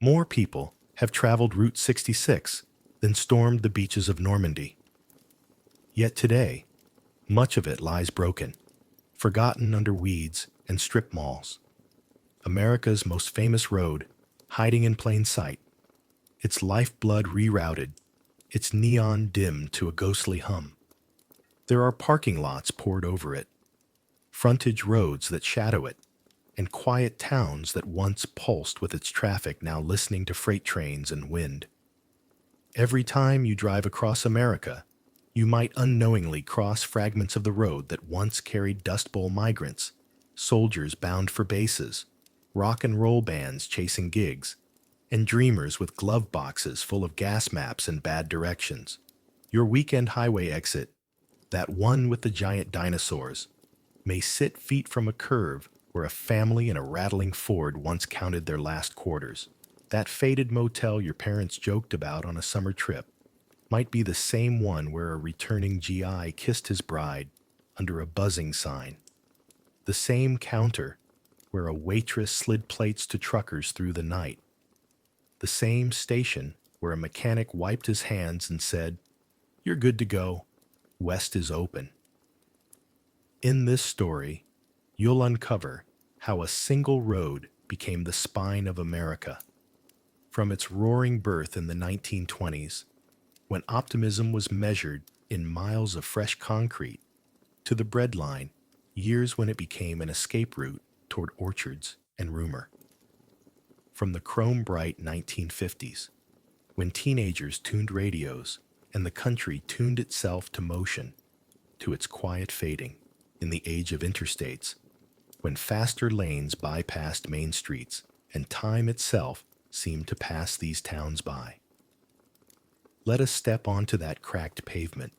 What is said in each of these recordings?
More people have traveled Route 66 than stormed the beaches of Normandy. Yet today, much of it lies broken, forgotten under weeds and strip malls. America's most famous road, hiding in plain sight, its lifeblood rerouted, its neon dimmed to a ghostly hum. There are parking lots poured over it, frontage roads that shadow it, and quiet towns that once pulsed with its traffic now listening to freight trains and wind. Every time you drive across America, you might unknowingly cross fragments of the road that once carried Dust Bowl migrants, soldiers bound for bases, rock and roll bands chasing gigs, and dreamers with glove boxes full of gas maps and bad directions. Your weekend highway exit, that one with the giant dinosaurs, may sit feet from a curve where a family in a rattling Ford once counted their last quarters. That faded motel your parents joked about on a summer trip might be the same one where a returning GI kissed his bride under a buzzing sign. The same counter where a waitress slid plates to truckers through the night. The same station where a mechanic wiped his hands and said, "You're good to go. West is open." In this story, you'll uncover how a single road became the spine of America. From its roaring birth in the 1920s, when optimism was measured in miles of fresh concrete, to the breadline, years when it became an escape route toward orchards and rumor. From the chrome-bright 1950s, when teenagers tuned radios and the country tuned itself to motion, to its quiet fading in the age of interstates, when faster lanes bypassed main streets and time itself seemed to pass these towns by. Let us step onto that cracked pavement,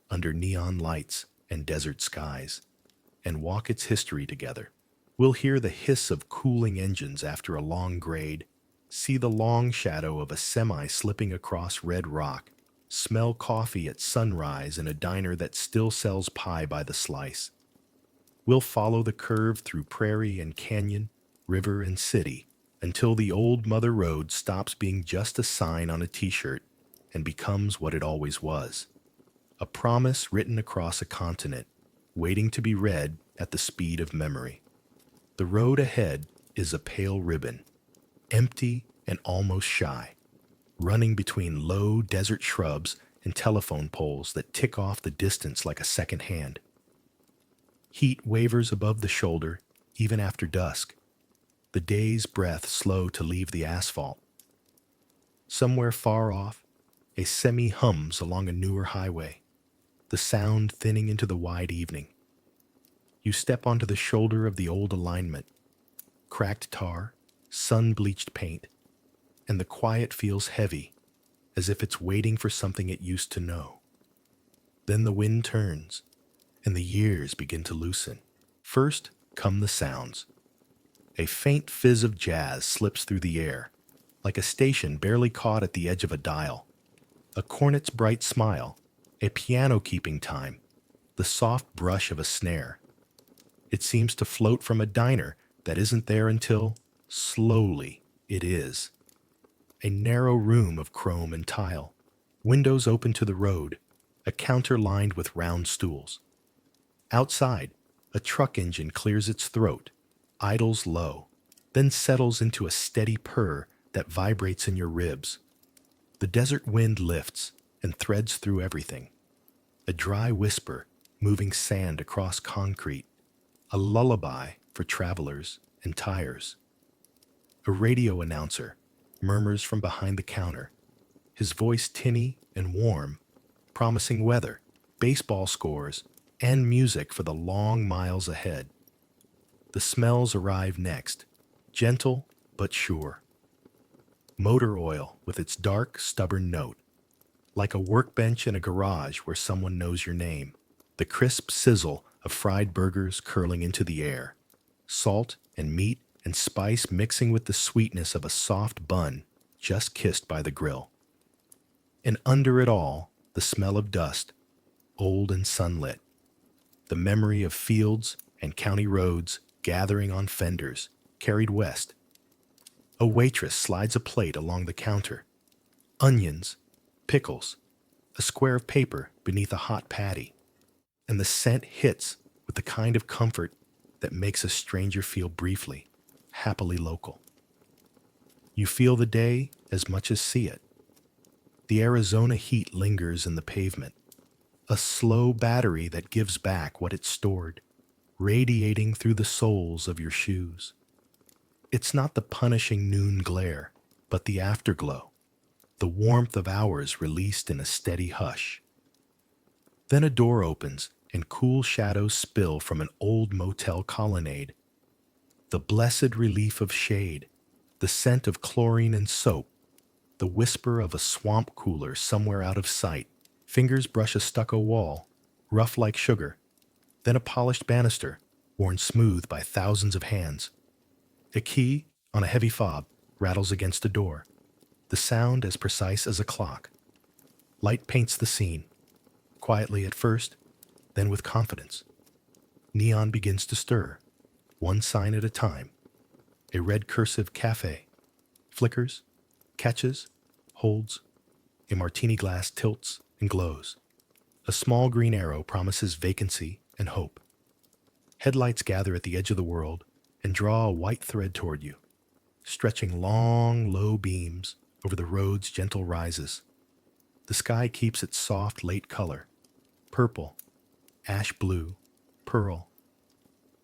under neon lights and desert skies, and walk its history together. We'll hear the hiss of cooling engines after a long grade, see the long shadow of a semi slipping across red rock, smell coffee at sunrise in a diner that still sells pie by the slice. We'll follow the curve through prairie and canyon, river and city, until the old Mother Road stops being just a sign on a t-shirt and becomes what it always was. A promise written across a continent, waiting to be read at the speed of memory. The road ahead is a pale ribbon, empty and almost shy, running between low desert shrubs and telephone poles that tick off the distance like a second hand. Heat wavers above the shoulder even after dusk, the day's breath slow to leave the asphalt. Somewhere far off, a semi hums along a newer highway, the sound thinning into the wide evening. You step onto the shoulder of the old alignment, cracked tar, sun-bleached paint, and the quiet feels heavy, as if it's waiting for something it used to know. Then the wind turns, and the years begin to loosen. First come the sounds. A faint fizz of jazz slips through the air, like a station barely caught at the edge of a dial. A cornet's bright smile, a piano keeping time, the soft brush of a snare. It seems to float from a diner that isn't there until, slowly, it is. A narrow room of chrome and tile, windows open to the road, a counter lined with round stools. Outside, a truck engine clears its throat, idles low, then settles into a steady purr that vibrates in your ribs. The desert wind lifts and threads through everything. A dry whisper moving sand across concrete, a lullaby for travelers and tires. A radio announcer murmurs from behind the counter, his voice tinny and warm, promising weather, baseball scores, and music for the long miles ahead. The smells arrive next, gentle but sure. Motor oil with its dark, stubborn note, like a workbench in a garage where someone knows your name. The crisp sizzle of fried burgers curling into the air, salt and meat and spice mixing with the sweetness of a soft bun just kissed by the grill. And under it all, the smell of dust, old and sunlit. The memory of fields and county roads gathering on fenders, carried west. A waitress slides a plate along the counter. Onions, pickles, a square of paper beneath a hot patty. And the scent hits with the kind of comfort that makes a stranger feel briefly, happily local. You feel the day as much as see it. The Arizona heat lingers in the pavement, a slow battery that gives back what it stored, radiating through the soles of your shoes. It's not the punishing noon glare, but the afterglow, the warmth of hours released in a steady hush. Then a door opens and cool shadows spill from an old motel colonnade. The blessed relief of shade, the scent of chlorine and soap, the whisper of a swamp cooler somewhere out of sight. Fingers brush a stucco wall, rough like sugar, then a polished banister, worn smooth by thousands of hands. A key, on a heavy fob, rattles against a door, the sound as precise as a clock. Light paints the scene, quietly at first, then with confidence. Neon begins to stir, one sign at a time. A red cursive cafe. Flickers, catches, holds. A martini glass tilts and glows. A small green arrow promises vacancy and hope. Headlights gather at the edge of the world and draw a white thread toward you, stretching long, low beams over the road's gentle rises. The sky keeps its soft, late color, purple, ash blue, pearl,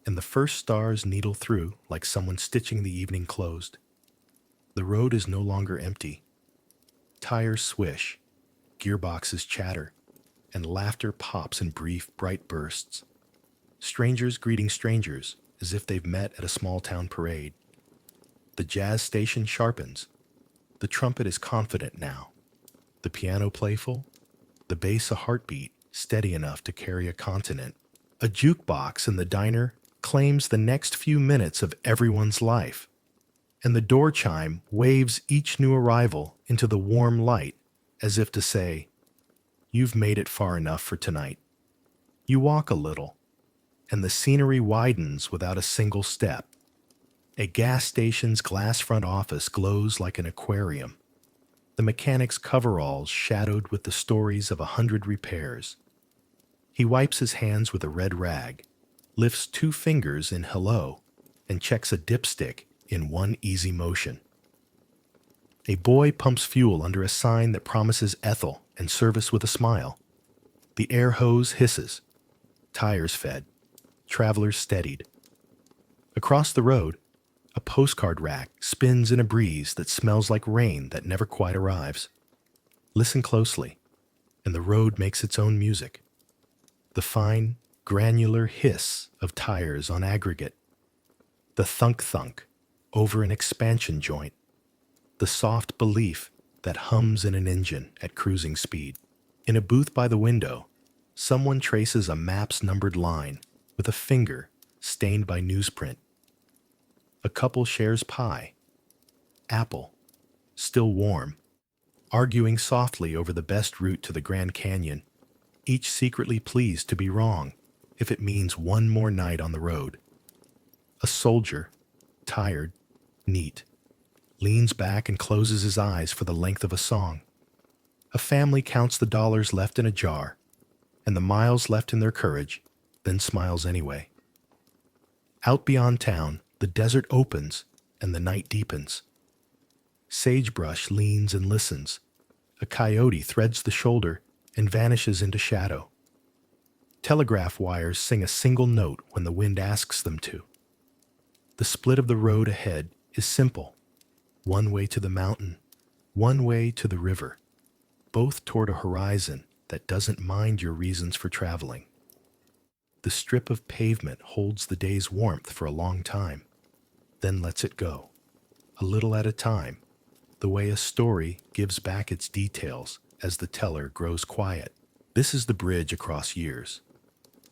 and the first stars needle through like someone stitching the evening closed. The road is no longer empty. Tires swish, gearboxes chatter, and laughter pops in brief, bright bursts. Strangers greeting strangers as if they've met at a small-town parade. The jazz station sharpens. The trumpet is confident now. The piano playful. The bass a heartbeat, steady enough to carry a continent. A jukebox in the diner claims the next few minutes of everyone's life. And the door chime waves each new arrival into the warm light as if to say, "You've made it far enough for tonight." You walk a little, and the scenery widens without a single step. A gas station's glass front office glows like an aquarium. The mechanic's coveralls shadowed with the stories of 100 repairs. He wipes his hands with a red rag, lifts 2 fingers in hello, and checks a dipstick in one easy motion. A boy pumps fuel under a sign that promises ethyl and service with a smile. The air hose hisses. Tires fed. Travelers steadied. Across the road, a postcard rack spins in a breeze that smells like rain that never quite arrives. Listen closely, and the road makes its own music. The fine, granular hiss of tires on aggregate. The thunk-thunk over an expansion joint. The soft belief that hums in an engine at cruising speed. In a booth by the window, someone traces a map's numbered line with a finger stained by newsprint. A couple shares pie, apple, still warm, arguing softly over the best route to the Grand Canyon, each secretly pleased to be wrong if it means one more night on the road. A soldier, tired, neat, leans back and closes his eyes for the length of a song. A family counts the dollars left in a jar and the miles left in their courage, then smiles anyway. Out beyond town, the desert opens and the night deepens. Sagebrush leans and listens. A coyote threads the shoulder and vanishes into shadow. Telegraph wires sing a single note when the wind asks them to. The split of the road ahead is simple. One way to the mountain, one way to the river, both toward a horizon that doesn't mind your reasons for traveling. The strip of pavement holds the day's warmth for a long time, then lets it go, a little at a time, the way a story gives back its details as the teller grows quiet. This is the bridge across years,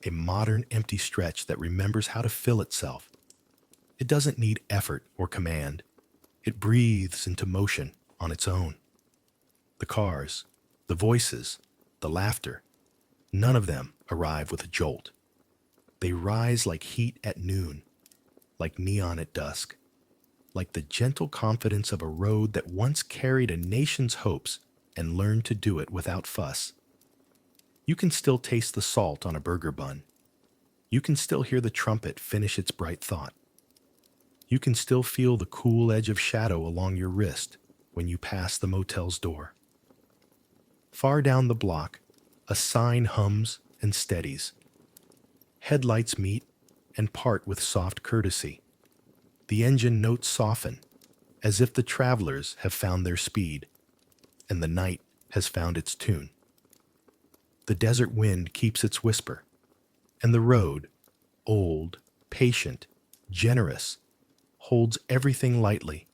a modern empty stretch that remembers how to fill itself. It doesn't need effort or command. It breathes into motion on its own. The cars, the voices, the laughter, none of them arrive with a jolt. They rise like heat at noon, like neon at dusk. like the gentle confidence of a road that once carried a nation's hopes and learned to do it without fuss. You can still taste the salt on a burger bun. You can still hear the trumpet finish its bright thought. You can still feel the cool edge of shadow along your wrist when you pass the motel's door. Far down the block, a sign hums and steadies. Headlights meet and part with soft courtesy. The engine notes soften, as if the travelers have found their speed, and the night has found its tune. The desert wind keeps its whisper, and the road, old, patient, generous, holds everything lightly,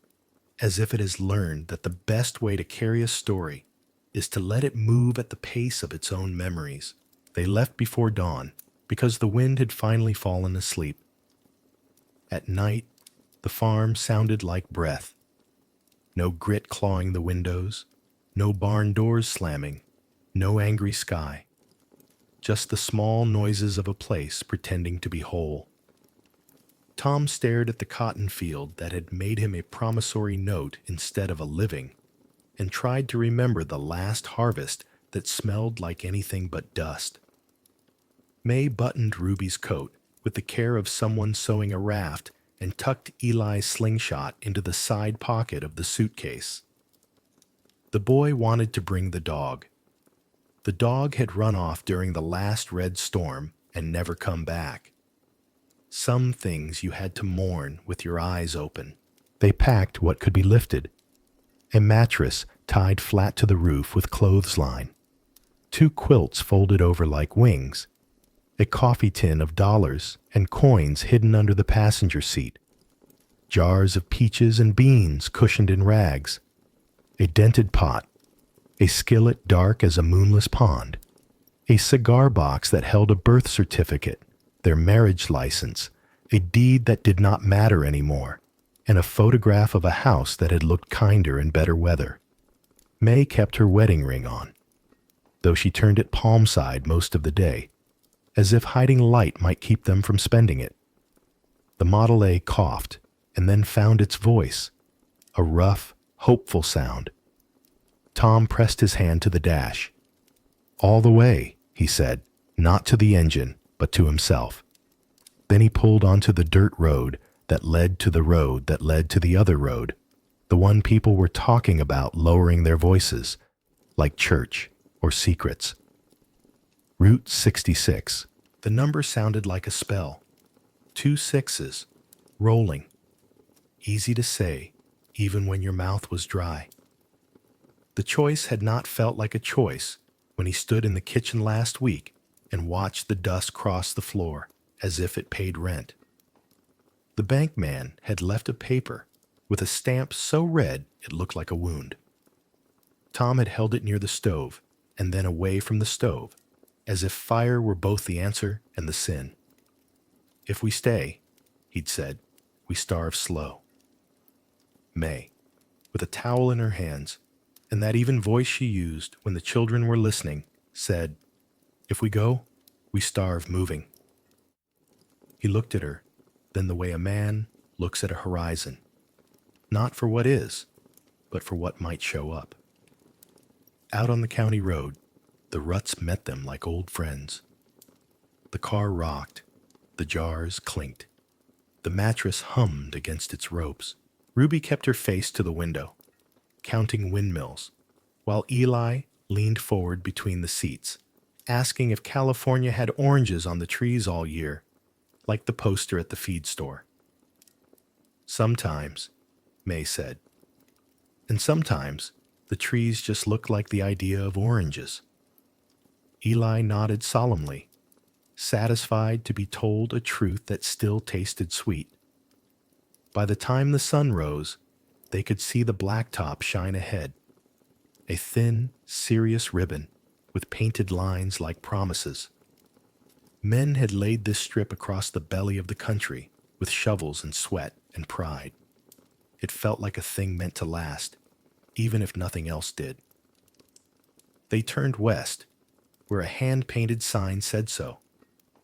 as if it has learned that the best way to carry a story is to let it move at the pace of its own memories. They left before dawn because the wind had finally fallen asleep. At night, the farm sounded like breath. No grit clawing the windows, no barn doors slamming, no angry sky. Just the small noises of a place pretending to be whole. Tom stared at the cotton field that had made him a promissory note instead of a living, and tried to remember the last harvest that smelled like anything but dust. May buttoned Ruby's coat with the care of someone sewing a raft and tucked Eli's slingshot into the side pocket of the suitcase. The boy wanted to bring the dog. The dog had run off during the last red storm and never come back. Some things you had to mourn with your eyes open. They packed what could be lifted. A mattress tied flat to the roof with clothesline. 2 quilts folded over like wings. A coffee tin of dollars and coins hidden under the passenger seat. Jars of peaches and beans cushioned in rags. A dented pot. A skillet dark as a moonless pond. A cigar box that held a birth certificate, their marriage license, a deed that did not matter anymore, and a photograph of a house that had looked kinder in better weather. May kept her wedding ring on, though she turned it palm side most of the day, as if hiding light might keep them from spending it. The Model A coughed and then found its voice, a rough, hopeful sound. Tom pressed his hand to the dash. "All the way," he said, not to the engine, but to himself. Then he pulled onto the dirt road that led to the road that led to the other road, the one people were talking about lowering their voices, like church or secrets. Route 66. The number sounded like a spell. 2 sixes, rolling. Easy to say, even when your mouth was dry. The choice had not felt like a choice when he stood in the kitchen last week and watched the dust cross the floor as if it paid rent. The bank man had left a paper with a stamp so red it looked like a wound. Tom had held it near the stove and then away from the stove, as if fire were both the answer and the sin. "If we stay," he'd said, "we starve slow." May, with a towel in her hands, and that even voice she used when the children were listening, said, "If we go, we starve moving." He looked at her, then the way a man looks at a horizon, not for what is, but for what might show up. Out on the county road, the ruts met them like old friends. The car rocked, the jars clinked, the mattress hummed against its ropes. Ruby kept her face to the window, counting windmills, while Eli leaned forward between the seats, asking if California had oranges on the trees all year, like the poster at the feed store. "Sometimes," May said. "And sometimes the trees just look like the idea of oranges." Eli nodded solemnly, satisfied to be told a truth that still tasted sweet. By the time the sun rose, they could see the blacktop shine ahead, a thin, serious ribbon with painted lines like promises. Men had laid this strip across the belly of the country with shovels and sweat and pride. It felt like a thing meant to last, even if nothing else did. They turned west, where a hand-painted sign said so,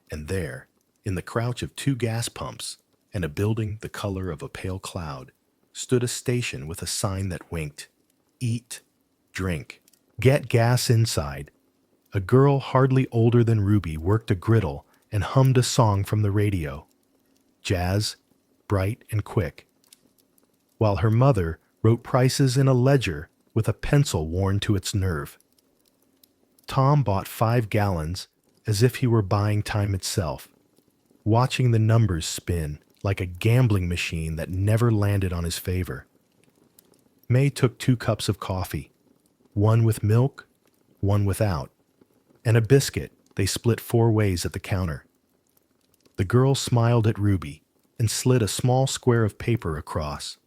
and there, in the crouch of 2 gas pumps and a building the color of a pale cloud, stood a station with a sign that winked, "Eat, drink, get gas inside." A girl hardly older than Ruby worked a griddle and hummed a song from the radio, jazz, bright and quick, while her mother wrote prices in a ledger with a pencil worn to its nerve. Tom bought 5 gallons as if he were buying time itself, watching the numbers spin like a gambling machine that never landed on his favor. May took 2 cups of coffee, one with milk, one without, and a biscuit they split 4 ways at the counter. The girl smiled at Ruby and slid a small square of paper across.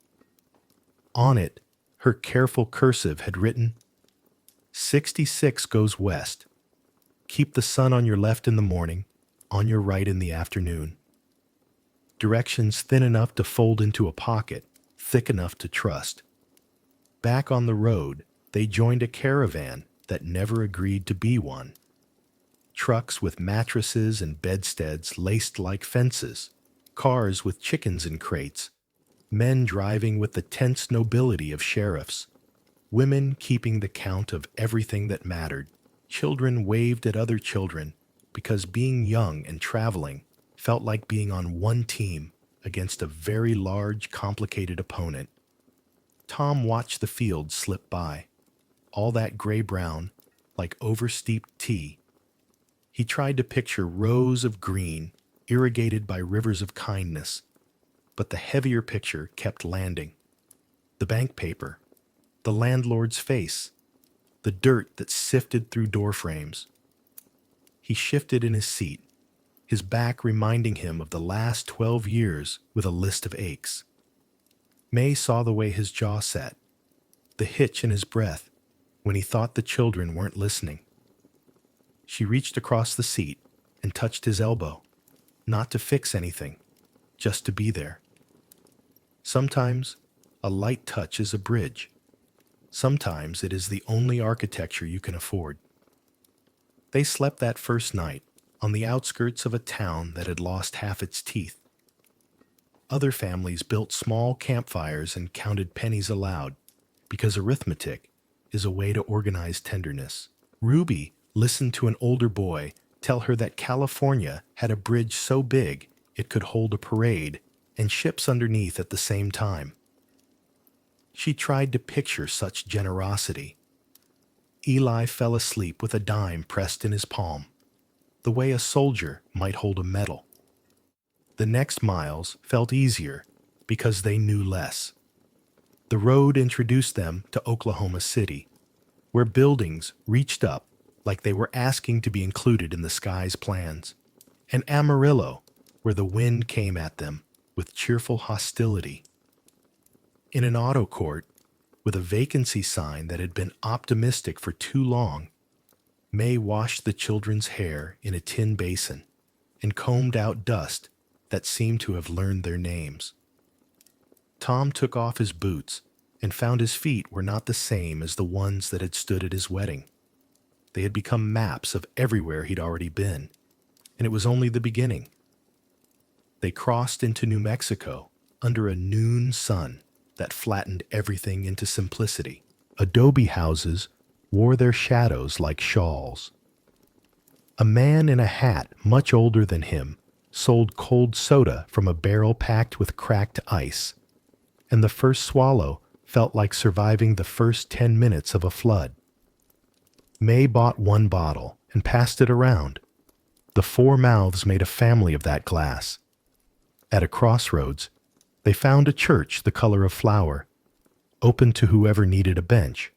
On it, her careful cursive had written, 66 goes west. Keep the sun on your left in the morning, on your right in the afternoon. Directions thin enough to fold into a pocket, thick enough to trust. Back on the road, they joined a caravan that never agreed to be one. Trucks with mattresses and bedsteads laced like fences, cars with chickens in crates, men driving with the tense nobility of sheriffs, women keeping the count of everything that mattered. Children waved at other children because being young and traveling felt like being on one team against a very large, complicated opponent. Tom watched the field slip by, all that gray-brown, like oversteeped tea. He tried to picture rows of green, irrigated by rivers of kindness, but the heavier picture kept landing. The bank paper, the landlord's face, the dirt that sifted through door frames. He shifted in his seat, his back reminding him of the last 12 years with a list of aches. May saw the way his jaw set, the hitch in his breath when he thought the children weren't listening. She reached across the seat and touched his elbow, not to fix anything, just to be there. Sometimes a light touch is a bridge. Sometimes it is the only architecture you can afford. They slept that first night on the outskirts of a town that had lost half its teeth. Other families built small campfires and counted pennies aloud, because arithmetic is a way to organize tenderness. Ruby listened to an older boy tell her that California had a bridge so big it could hold a parade and ships underneath at the same time. She tried to picture such generosity. Eli fell asleep with a dime pressed in his palm, the way a soldier might hold a medal. The next miles felt easier because they knew less. The road introduced them to Oklahoma City, where buildings reached up like they were asking to be included in the sky's plans, and Amarillo, where the wind came at them with cheerful hostility. In an auto court, with a vacancy sign that had been optimistic for too long, May washed the children's hair in a tin basin and combed out dust that seemed to have learned their names. Tom took off his boots and found his feet were not the same as the ones that had stood at his wedding. They had become maps of everywhere he'd already been, and it was only the beginning. They crossed into New Mexico under a noon sun that flattened everything into simplicity. Adobe houses wore their shadows like shawls. A man in a hat much older than him sold cold soda from a barrel packed with cracked ice, and the first swallow felt like surviving the first 10 minutes of a flood. May bought 1 bottle and passed it around. The 4 mouths made a family of that glass. At a crossroads, they found a church the color of flour, open to whoever needed a bench.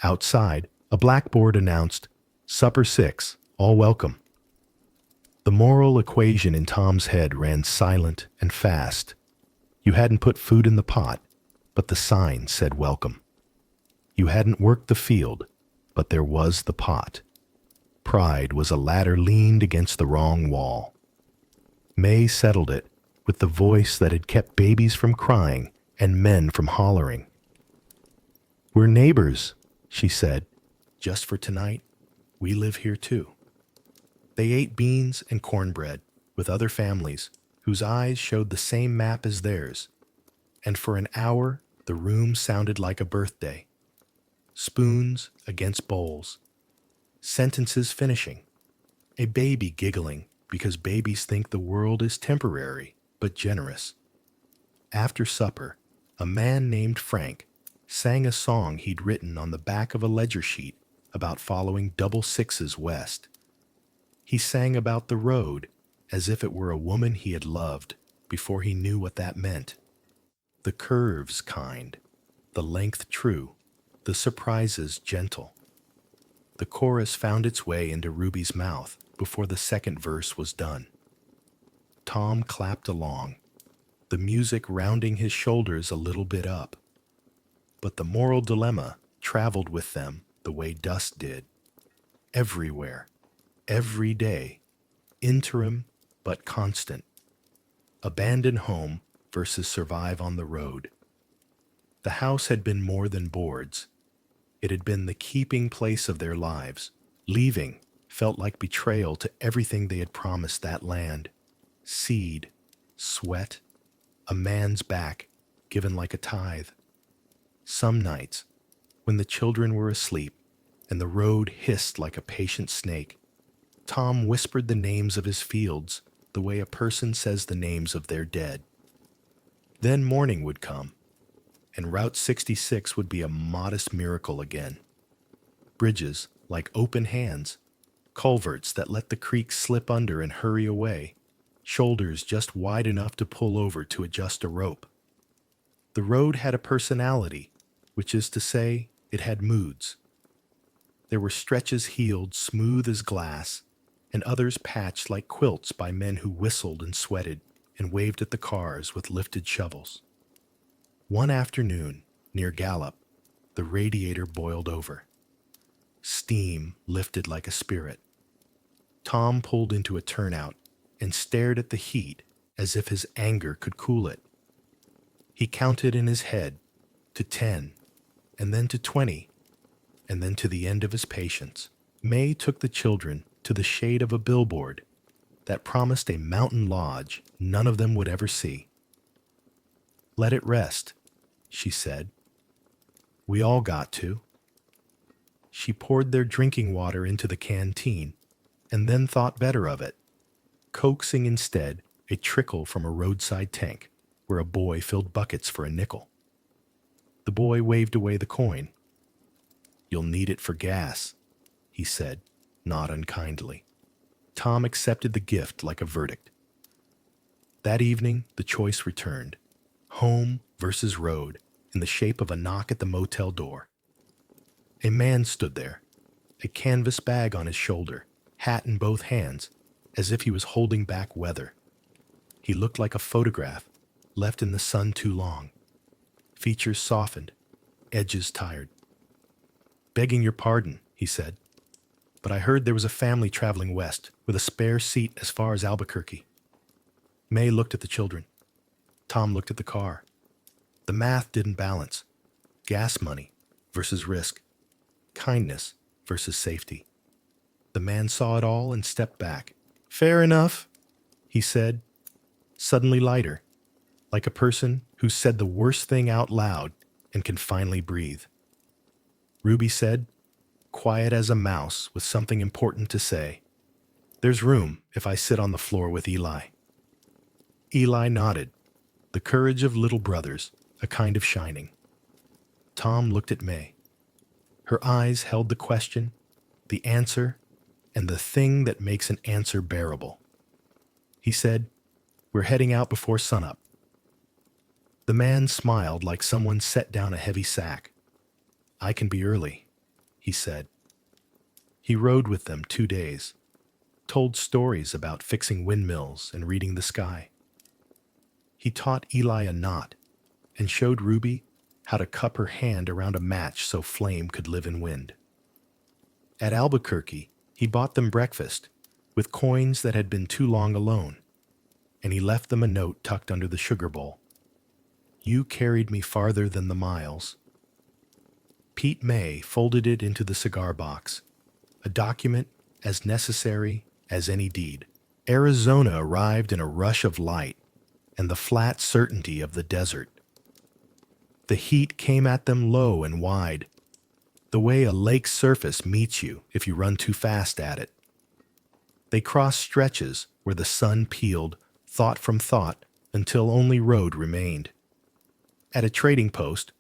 Outside, a blackboard announced, "Supper 6, all welcome." The moral equation in Tom's head ran silent and fast. You hadn't put food in the pot, but the sign said welcome. You hadn't worked the field, but there was the pot. Pride was a ladder leaned against the wrong wall. May settled it with the voice that had kept babies from crying and men from hollering. "We're neighbors," she said. "Just for tonight, we live here too." They ate beans and cornbread with other families whose eyes showed the same map as theirs, and for an hour the room sounded like a birthday. Spoons against bowls, sentences finishing, a baby giggling because babies think the world is temporary but generous. After supper, a man named Frank sang a song he'd written on the back of a ledger sheet about following double sixes west. He sang about the road as if it were a woman he had loved before he knew what that meant. The curves kind, the length true, the surprises gentle. The chorus found its way into Ruby's mouth before the second verse was done. Tom clapped along, the music rounding his shoulders a little bit up. But the moral dilemma traveled with them the way dust did. Everywhere, every day, interim but constant. Abandon home versus survive on the road. The house had been more than boards. It had been the keeping place of their lives. Leaving felt like betrayal to everything they had promised that land. Seed, sweat, a man's back given like a tithe. Some nights, when the children were asleep and the road hissed like a patient snake, Tom whispered the names of his fields the way a person says the names of their dead. Then morning would come, and Route 66 would be a modest miracle again. Bridges like open hands, culverts that let the creek slip under and hurry away, shoulders just wide enough to pull over to adjust a rope. The road had a personality, which is to say, it had moods. There were stretches healed smooth as glass, and others patched like quilts by men who whistled and sweated and waved at the cars with lifted shovels. One afternoon, near Gallup, the radiator boiled over. Steam lifted like a spirit. Tom pulled into a turnout and stared at the heat as if his anger could cool it. He counted in his head to 10, and then to 20, and then to the end of his patience. May took the children to the shade of a billboard that promised a mountain lodge none of them would ever see. "Let it rest," she said. "We all got to." She poured their drinking water into the canteen and then thought better of it, coaxing instead a trickle from a roadside tank where a boy filled buckets for a nickel. The boy waved away the coin. "You'll need it for gas," he said, not unkindly. Tom accepted the gift like a verdict. That evening, the choice returned. Home versus road, in the shape of a knock at the motel door. A man stood there, a canvas bag on his shoulder, hat in both hands, as if he was holding back weather. He looked like a photograph, left in the sun too long. Features softened, edges tired. "Begging your pardon," he said, "but I heard there was a family traveling west with a spare seat as far as Albuquerque." May looked at the children. Tom looked at the car. The math didn't balance. Gas money versus risk. Kindness versus safety. The man saw it all and stepped back. "Fair enough," he said, suddenly lighter, like a person who said the worst thing out loud and can finally breathe. Ruby said, quiet as a mouse with something important to say, "There's room if I sit on the floor with Eli." Eli nodded, the courage of little brothers, a kind of shining. Tom looked at May. Her eyes held the question, the answer, and the thing that makes an answer bearable. He said, "We're heading out before sunup." The man smiled like someone set down a heavy sack. "I can be early," he said. He rode with them 2 days, told stories about fixing windmills and reading the sky. He taught Eli a knot and showed Ruby how to cup her hand around a match so flame could live in wind. At Albuquerque, he bought them breakfast with coins that had been too long alone, and he left them a note tucked under the sugar bowl. "You carried me farther than the miles." Pete May folded it into the cigar box, a document as necessary as any deed. Arizona arrived in a rush of light and the flat certainty of the desert. The heat came at them low and wide, the way a lake's surface meets you if you run too fast at it. They crossed stretches where the sun peeled thought from thought until only road remained. At a trading post,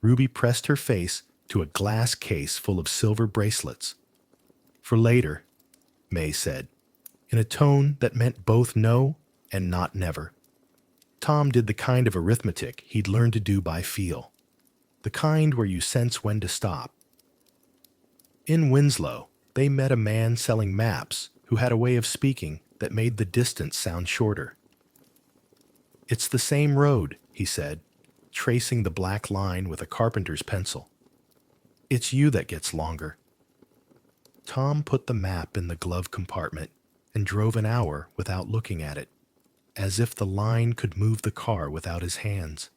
Ruby pressed her face to a glass case full of silver bracelets. For later, May said, in a tone that meant both no and not never. Tom did the kind of arithmetic he'd learned to do by feel, the kind where you sense when to stop. In Winslow, they met a man selling maps who had a way of speaking that made the distance sound shorter. "It's the same road," he said, tracing the black line with a carpenter's pencil. "It's you that gets longer." Tom put the map in the glove compartment and drove an hour without looking at it, as if the line could move the car without his hands.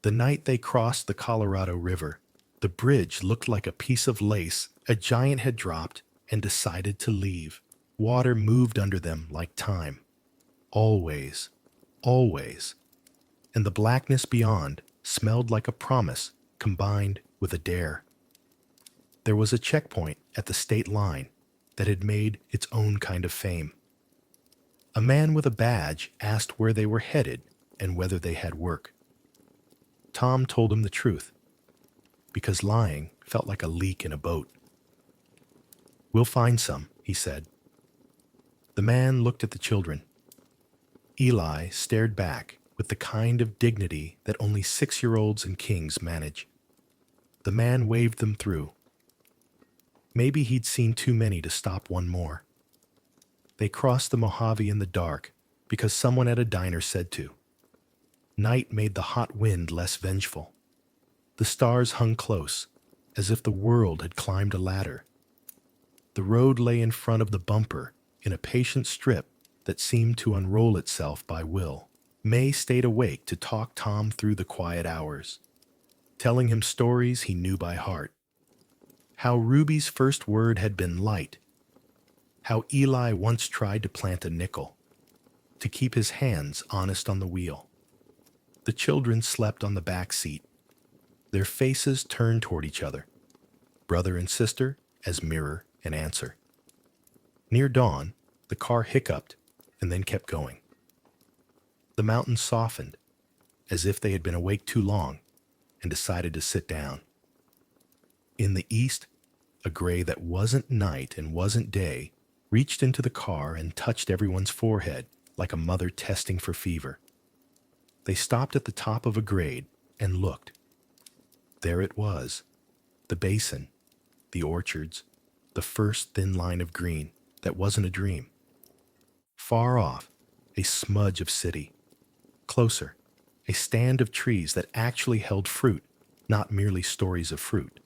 The night they crossed the Colorado River, the bridge looked like a piece of lace a giant had dropped and decided to leave. Water moved under them like time. Always, always. And the blackness beyond smelled like a promise combined with a dare. There was a checkpoint at the state line that had made its own kind of fame. A man with a badge asked where they were headed and whether they had work. Tom told him the truth, because lying felt like a leak in a boat. "We'll find some," he said. The man looked at the children. Eli stared back with the kind of dignity that only 6-year-olds and kings manage. The man waved them through. Maybe he'd seen too many to stop one more. They crossed the Mojave in the dark because someone at a diner said to. Night made the hot wind less vengeful. The stars hung close, as if the world had climbed a ladder. The road lay in front of the bumper in a patient strip that seemed to unroll itself by will. May stayed awake to talk Tom through the quiet hours, telling him stories he knew by heart. How Ruby's first word had been light. How Eli once tried to plant a nickel, to keep his hands honest on the wheel. The children slept on the back seat, their faces turned toward each other, brother and sister as mirror and answer. Near dawn, the car hiccuped and then kept going. The mountains softened, as if they had been awake too long and decided to sit down. In the east, a gray that wasn't night and wasn't day reached into the car and touched everyone's forehead like a mother testing for fever. They stopped at the top of a grade and looked. There it was, the basin, the orchards, the first thin line of green that wasn't a dream. Far off, a smudge of city. Closer, a stand of trees that actually held fruit, not merely stories of fruit.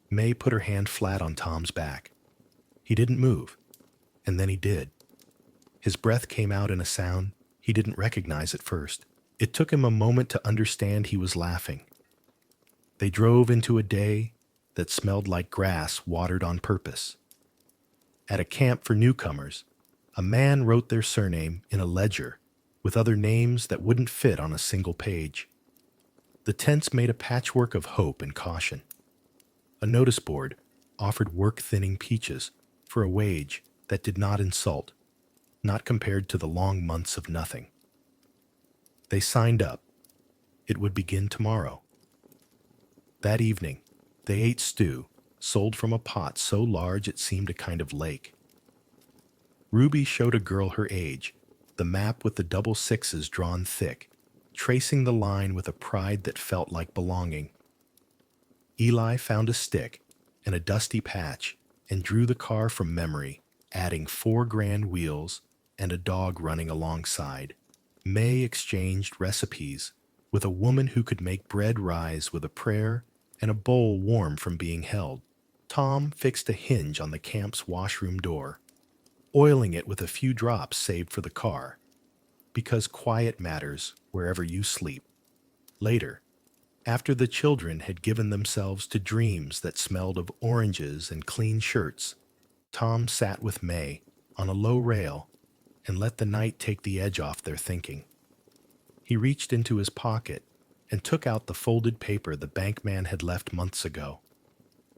May put her hand flat on Tom's back. He didn't move, and then he did. His breath came out in a sound he didn't recognize at first. It took him a moment to understand he was laughing. They drove into a day that smelled like grass watered on purpose. At a camp for newcomers, a man wrote their surname in a ledger with other names that wouldn't fit on a single page. The tents made a patchwork of hope and caution. A notice board offered work-thinning peaches for a wage that did not insult, not compared to the long months of nothing. They signed up. It would begin tomorrow. That evening, they ate stew, sold from a pot so large it seemed a kind of lake. Ruby showed a girl her age, the map with the double sixes drawn thick, tracing the line with a pride that felt like belonging. Eli found a stick and a dusty patch and drew the car from memory, adding 4 grand wheels and a dog running alongside. May exchanged recipes with a woman who could make bread rise with a prayer and a bowl warm from being held. Tom fixed a hinge on the camp's washroom door, oiling it with a few drops saved for the car, because quiet matters wherever you sleep. Later, after the children had given themselves to dreams that smelled of oranges and clean shirts, Tom sat with May on a low rail and let the night take the edge off their thinking. He reached into his pocket and took out the folded paper the bank man had left months ago.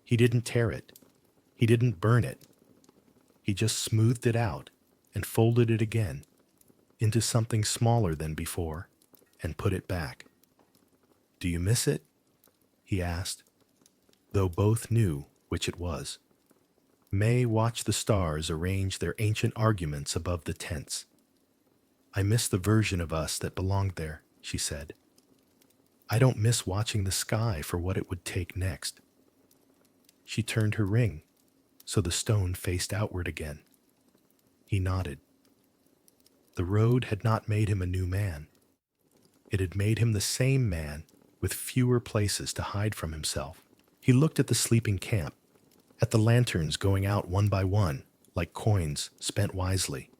He didn't tear it. He didn't burn it. He just smoothed it out and folded it again into something smaller than before and put it back. "Do you miss it?" he asked, though both knew which it was. May watched the stars arrange their ancient arguments above the tents. "I miss the version of us that belonged there," she said. "I don't miss watching the sky for what it would take next." She turned her ring so the stone faced outward again. He nodded. The road had not made him a new man. It had made him the same man with fewer places to hide from himself. He looked at the sleeping camp, at the lanterns going out one by one like coins spent wisely.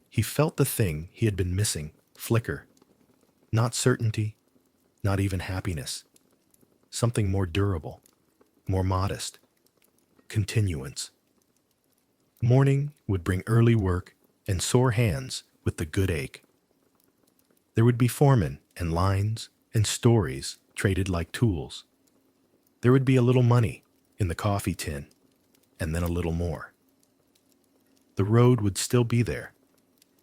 He felt the thing he had been missing flicker. Not certainty, not even happiness. Something more durable, more modest. Continuance. Morning would bring early work and sore hands with the good ache. There would be foremen and lines and stories traded like tools. There would be a little money in the coffee tin, and then a little more. The road would still be there,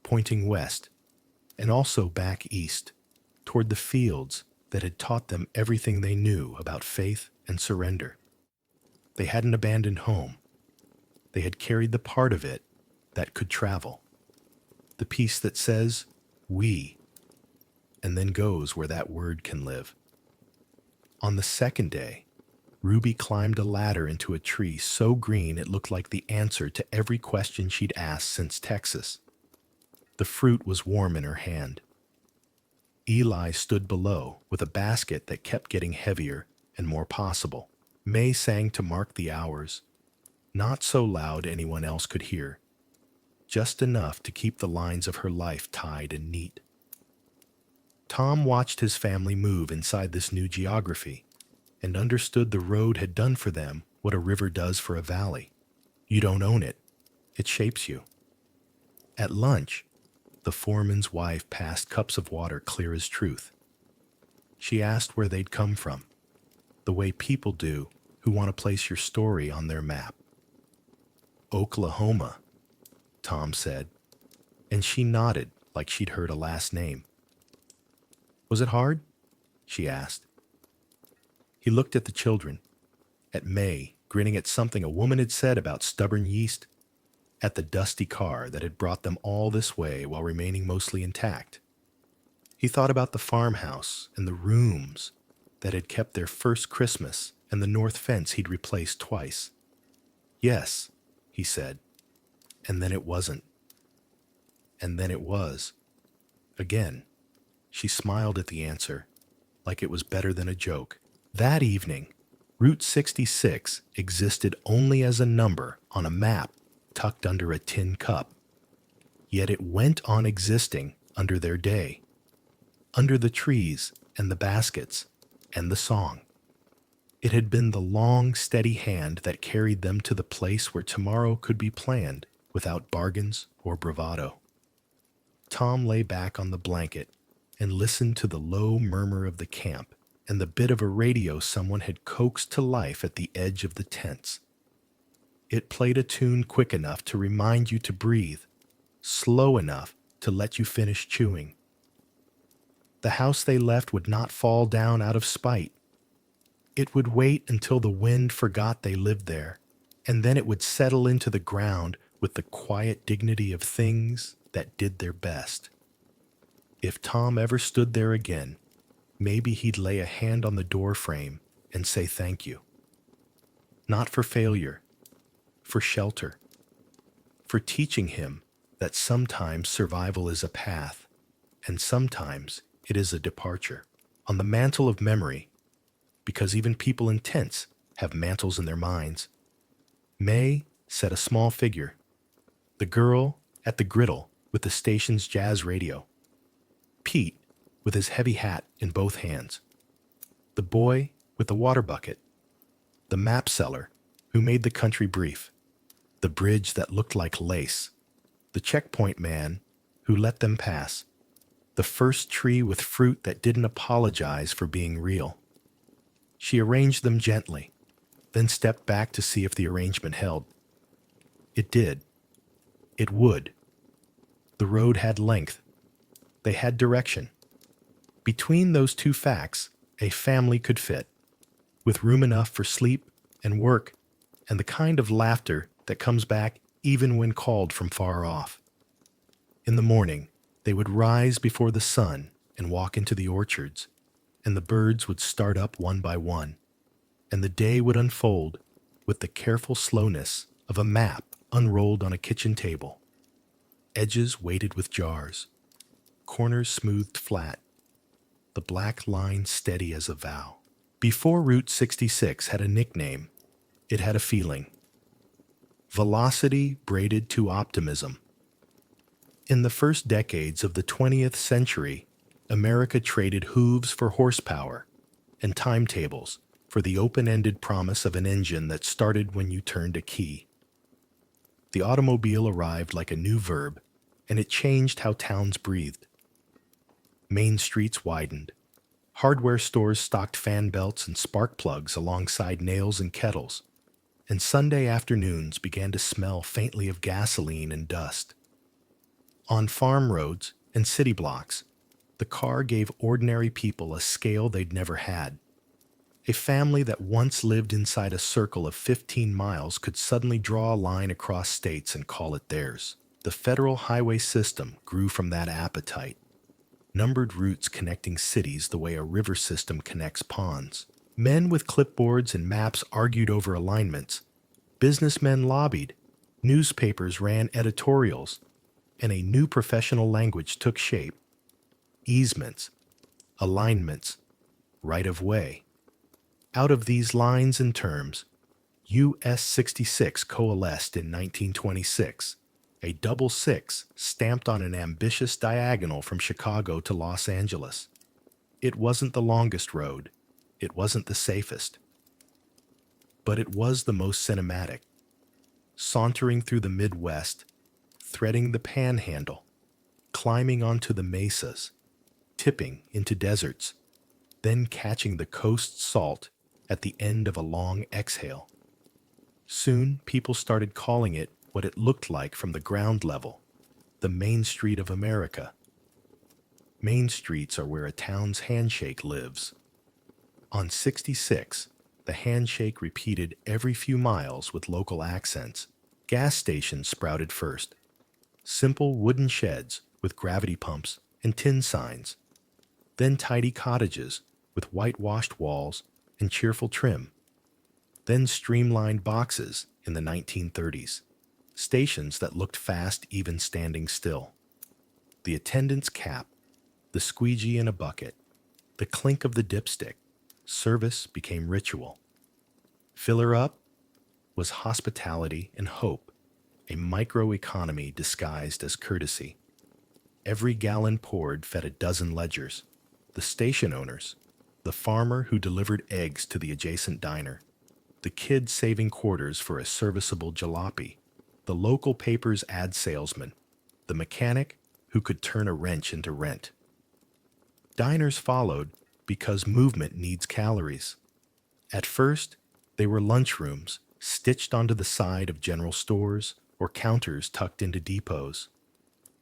pointing west, and also back east, toward the fields that had taught them everything they knew about faith and surrender. They hadn't abandoned home. They had carried the part of it that could travel. The piece that says, "we," and then goes where that word can live. On the second day, Ruby climbed a ladder into a tree so green it looked like the answer to every question she'd asked since Texas. The fruit was warm in her hand. Eli stood below with a basket that kept getting heavier and more possible. May sang to mark the hours, not so loud anyone else could hear, just enough to keep the lines of her life tied and neat. Tom watched his family move inside this new geography and understood the road had done for them what a river does for a valley. You don't own it. It shapes you. At lunch, the foreman's wife passed cups of water clear as truth. She asked where they'd come from, the way people do who want to place your story on their map. "Oklahoma," Tom said, and she nodded like she'd heard a last name. "Was it hard?" she asked. He looked at the children, at May, grinning at something a woman had said about stubborn yeast, at the dusty car that had brought them all this way while remaining mostly intact. He thought about the farmhouse and the rooms that had kept their first Christmas and the north fence he'd replaced twice. "Yes," he said, and then it wasn't. And then it was. Again, she smiled at the answer, like it was better than a joke. That evening, Route 66 existed only as a number on a map tucked under a tin cup. Yet it went on existing under their day, under the trees and the baskets and the song. It had been the long, steady hand that carried them to the place where tomorrow could be planned without bargains or bravado. Tom lay back on the blanket and listened to the low murmur of the camp and the bit of a radio someone had coaxed to life at the edge of the tents. It played a tune quick enough to remind you to breathe, slow enough to let you finish chewing. The house they left would not fall down out of spite. It would wait until the wind forgot they lived there, and then it would settle into the ground with the quiet dignity of things that did their best. If Tom ever stood there again, maybe he'd lay a hand on the door frame and say thank you. Not for failure, for shelter, for teaching him that sometimes survival is a path, and sometimes it is a departure. On the mantle of memory, because even people in tents have mantles in their minds, May set a small figure, the girl at the griddle with the station's jazz radio, Pete with his heavy hat in both hands, the boy with the water bucket, the map seller who made the country brief, the bridge that looked like lace, the checkpoint man who let them pass, the first tree with fruit that didn't apologize for being real. She arranged them gently, then stepped back to see if the arrangement held. It did. It would. The road had length. They had direction. Between those two facts, a family could fit, with room enough for sleep and work and the kind of laughter that comes back even when called from far off. In the morning, they would rise before the sun and walk into the orchards, and the birds would start up one by one, and the day would unfold with the careful slowness of a map unrolled on a kitchen table. Edges weighted with jars, corners smoothed flat, the black line steady as a vow. Before Route 66 had a nickname, it had a feeling. Velocity braided to optimism. In the first decades of the 20th century, America traded hooves for horsepower and timetables for the open-ended promise of an engine that started when you turned a key. The automobile arrived like a new verb, and it changed how towns breathed. Main streets widened. Hardware stores stocked fan belts and spark plugs alongside nails and kettles, and Sunday afternoons began to smell faintly of gasoline and dust. On farm roads and city blocks, the car gave ordinary people a scale they'd never had. A family that once lived inside a circle of 15 miles could suddenly draw a line across states and call it theirs. The federal highway system grew from that appetite. Numbered routes connecting cities the way a river system connects ponds. Men with clipboards and maps argued over alignments. Businessmen lobbied. Newspapers ran editorials. And a new professional language took shape. Easements, alignments, right-of-way. Out of these lines and terms, US 66 coalesced in 1926. A double six stamped on an ambitious diagonal from Chicago to Los Angeles. It wasn't the longest road. It wasn't the safest. But it was the most cinematic. Sauntering through the Midwest, threading the panhandle, climbing onto the mesas, tipping into deserts, then catching the coast salt at the end of a long exhale. Soon, people started calling it what it looked like from the ground level, the Main Street of America. Main streets are where a town's handshake lives. On 66, the handshake repeated every few miles with local accents. Gas stations sprouted first. Simple wooden sheds with gravity pumps and tin signs. Then tidy cottages with whitewashed walls and cheerful trim. Then streamlined boxes in the 1930s. Stations that looked fast even standing still. The attendant's cap, the squeegee in a bucket, the clink of the dipstick. Service became ritual. Filler up was hospitality and hope, a microeconomy disguised as courtesy. Every gallon poured fed a dozen ledgers. The station owners, the farmer who delivered eggs to the adjacent diner, the kid saving quarters for a serviceable jalopy, the local paper's ad salesman, the mechanic who could turn a wrench into rent. Diners followed because movement needs calories. At first, they were lunchrooms stitched onto the side of general stores or counters tucked into depots.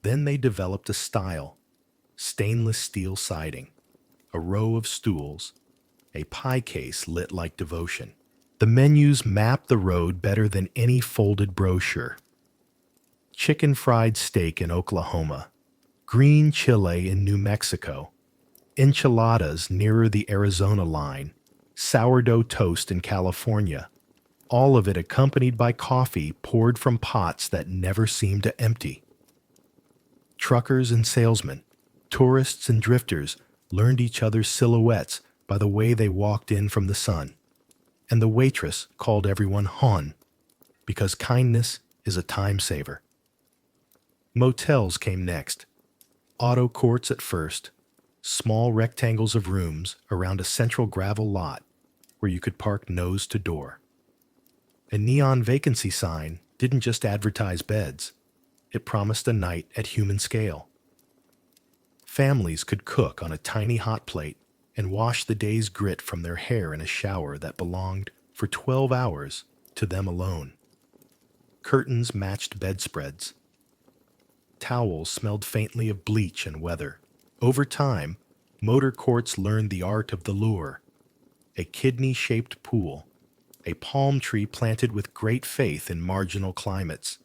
Then they developed a style, stainless steel siding, a row of stools, a pie case lit like devotion. The menus map the road better than any folded brochure. Chicken fried steak in Oklahoma, green chile in New Mexico, enchiladas nearer the Arizona line, sourdough toast in California, all of it accompanied by coffee poured from pots that never seemed to empty. Truckers and salesmen, tourists and drifters learned each other's silhouettes by the way they walked in from the sun. And the waitress called everyone hon, because kindness is a time saver. Motels came next. Auto courts at first, small rectangles of rooms around a central gravel lot where you could park nose to door. A neon vacancy sign didn't just advertise beds, it promised a night at human scale. Families could cook on a tiny hot plate and wash the day's grit from their hair in a shower that belonged, for 12 hours, to them alone. Curtains matched bedspreads. Towels smelled faintly of bleach and weather. Over time, motor courts learned the art of the lure. A kidney-shaped pool, a palm tree planted with great faith in marginal climates,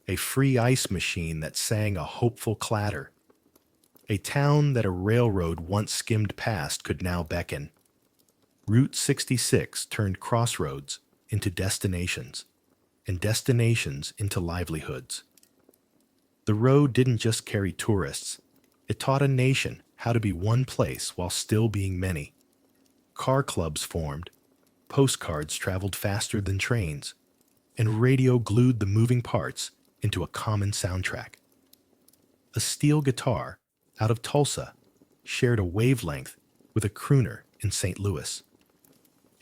a free ice machine that sang a hopeful clatter. A town that a railroad once skimmed past could now beckon. Route 66 turned crossroads into destinations, and destinations into livelihoods. The road didn't just carry tourists. It taught a nation how to be one place while still being many. Car clubs formed, postcards traveled faster than trains, and radio glued the moving parts into a common soundtrack. A steel guitar out of Tulsa shared a wavelength with a crooner in St. Louis.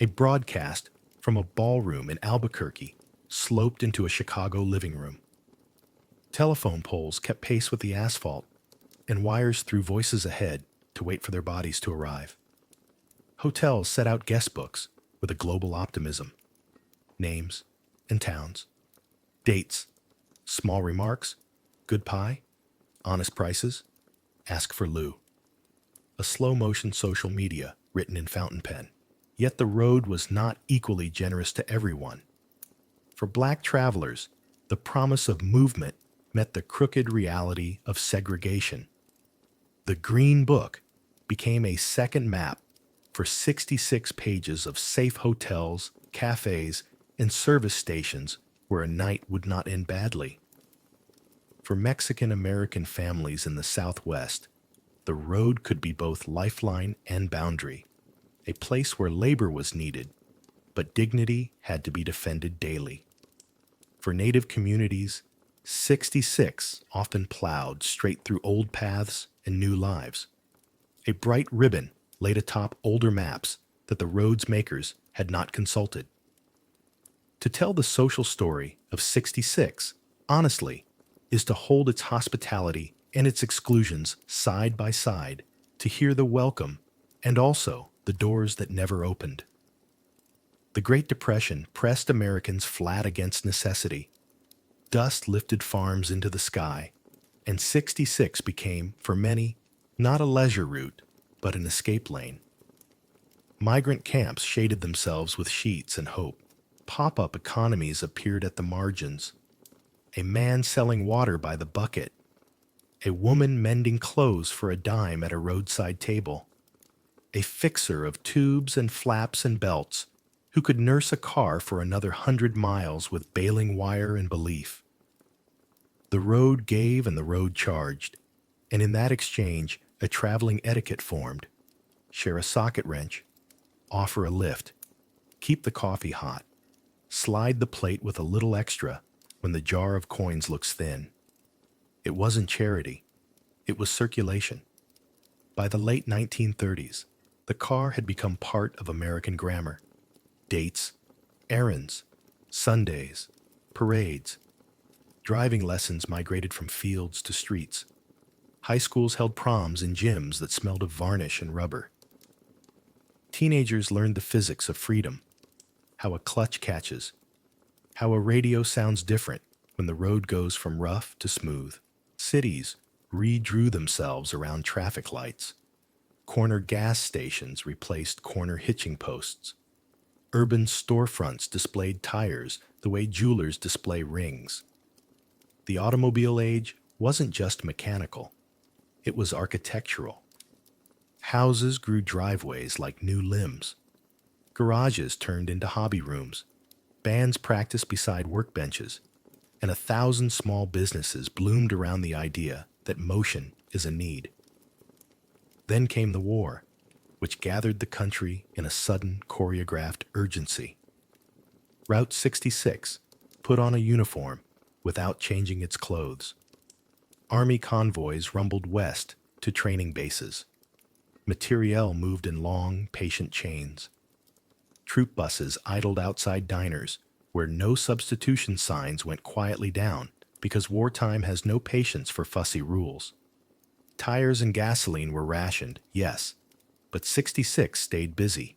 A broadcast from a ballroom in Albuquerque sloped into a Chicago living room. Telephone poles kept pace with the asphalt, and wires threw voices ahead to wait for their bodies to arrive. Hotels set out guest books with a global optimism. Names and towns. Dates. Small remarks. Good pie. Honest prices. Ask for Lou. A slow-motion social media written in fountain pen. Yet the road was not equally generous to everyone. For black travelers, the promise of movement met the crooked reality of segregation. The Green Book became a second map for 66 pages of safe hotels, cafes, and service stations where a night would not end badly. For Mexican-American families in the Southwest, the road could be both lifeline and boundary, a place where labor was needed, but dignity had to be defended daily. For Native communities, 66 often plowed straight through old paths and new lives. A bright ribbon laid atop older maps that the road's makers had not consulted. To tell the social story of 66, honestly, is to hold its hospitality and its exclusions side by side, to hear the welcome and also the doors that never opened. The Great Depression pressed Americans flat against necessity. Dust lifted farms into the sky, and 66 became, for many, not a leisure route, but an escape lane. Migrant camps shaded themselves with sheets and hope. Pop-up economies appeared at the margins. A man selling water by the bucket. A woman mending clothes for a dime at a roadside table. A fixer of tubes and flaps and belts who could nurse a car for another 100 miles with baling wire and belief. The road gave and the road charged, and in that exchange a traveling etiquette formed. Share a socket wrench, offer a lift, keep the coffee hot, slide the plate with a little extra when the jar of coins looks thin. It wasn't charity, it was circulation. By the late 1930s, the car had become part of American grammar. Dates, errands, Sundays, parades. Driving lessons migrated from fields to streets. High schools held proms in gyms that smelled of varnish and rubber. Teenagers learned the physics of freedom, how a clutch catches, how a radio sounds different when the road goes from rough to smooth. Cities redrew themselves around traffic lights. Corner gas stations replaced corner hitching posts. Urban storefronts displayed tires the way jewelers display rings. The automobile age wasn't just mechanical, it was architectural. Houses grew driveways like new limbs. Garages turned into hobby rooms. Bands practiced beside workbenches. And 1,000 small businesses bloomed around the idea that motion is a need. Then came the war, which gathered the country in a sudden choreographed urgency. Route 66 put on a uniform without changing its clothes. Army convoys rumbled west to training bases. Materiel moved in long, patient chains. Troop buses idled outside diners where no substitution signs went quietly down because wartime has no patience for fussy rules. Tires and gasoline were rationed, yes, but 66 stayed busy.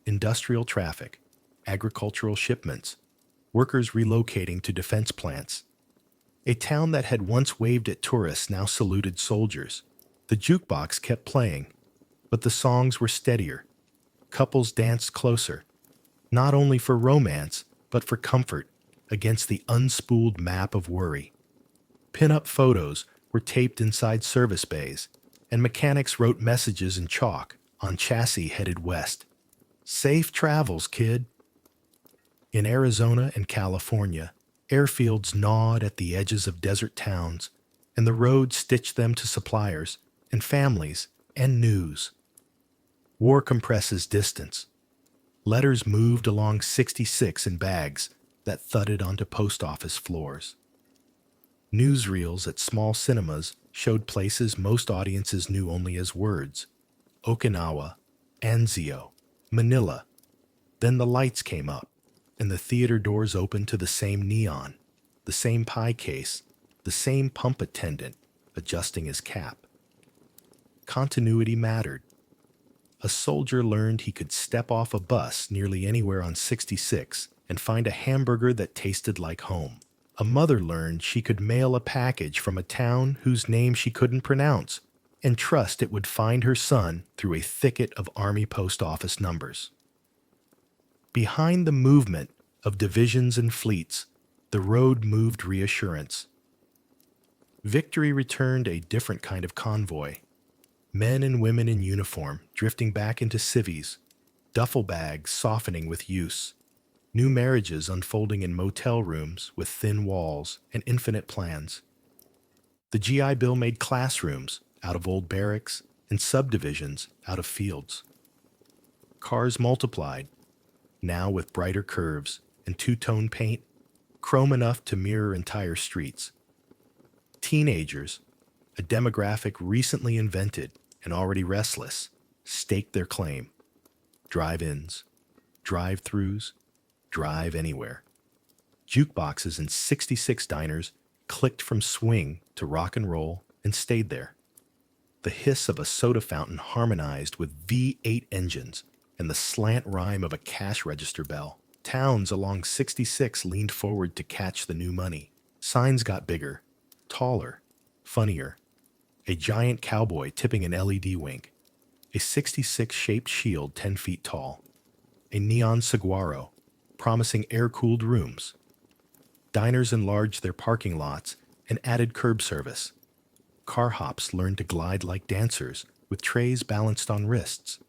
Industrial traffic, agricultural shipments, workers relocating to defense plants. A town that had once waved at tourists now saluted soldiers. The jukebox kept playing, but the songs were steadier. Couples danced closer, not only for romance, but for comfort, against the unspooled map of worry. Pin-up photos were taped inside service bays, and mechanics wrote messages in chalk on chassis headed west. Safe travels, kid. In Arizona and California, airfields gnawed at the edges of desert towns, and the road stitched them to suppliers and families and news. War compresses distance. Letters moved along 66 in bags that thudded onto post office floors. Newsreels at small cinemas showed places most audiences knew only as words: Okinawa, Anzio, Manila. Then the lights came up, and the theater doors opened to the same neon, the same pie case, the same pump attendant adjusting his cap. Continuity mattered. A soldier learned he could step off a bus nearly anywhere on 66 and find a hamburger that tasted like home. A mother learned she could mail a package from a town whose name she couldn't pronounce and trust it would find her son through a thicket of Army post office numbers. Behind the movement of divisions and fleets, the road moved reassurance. Victory returned a different kind of convoy. Men and women in uniform drifting back into civvies, duffel bags softening with use, new marriages unfolding in motel rooms with thin walls and infinite plans. The GI Bill made classrooms out of old barracks and subdivisions out of fields. Cars multiplied, now with brighter curves and two-tone paint, chrome enough to mirror entire streets. Teenagers, a demographic recently invented and already restless, staked their claim. Drive-ins, drive-thrus, drive anywhere. Jukeboxes in 66 diners clicked from swing to rock and roll and stayed there. The hiss of a soda fountain harmonized with V8 engines and the slant rhyme of a cash register bell. Towns along 66 leaned forward to catch the new money. Signs got bigger, taller, funnier. A giant cowboy tipping an LED wink. A 66-shaped shield 10 feet tall. A neon saguaro promising air-cooled rooms. Diners enlarged their parking lots and added curb service. Car hops learned to glide like dancers with trays balanced on wrists.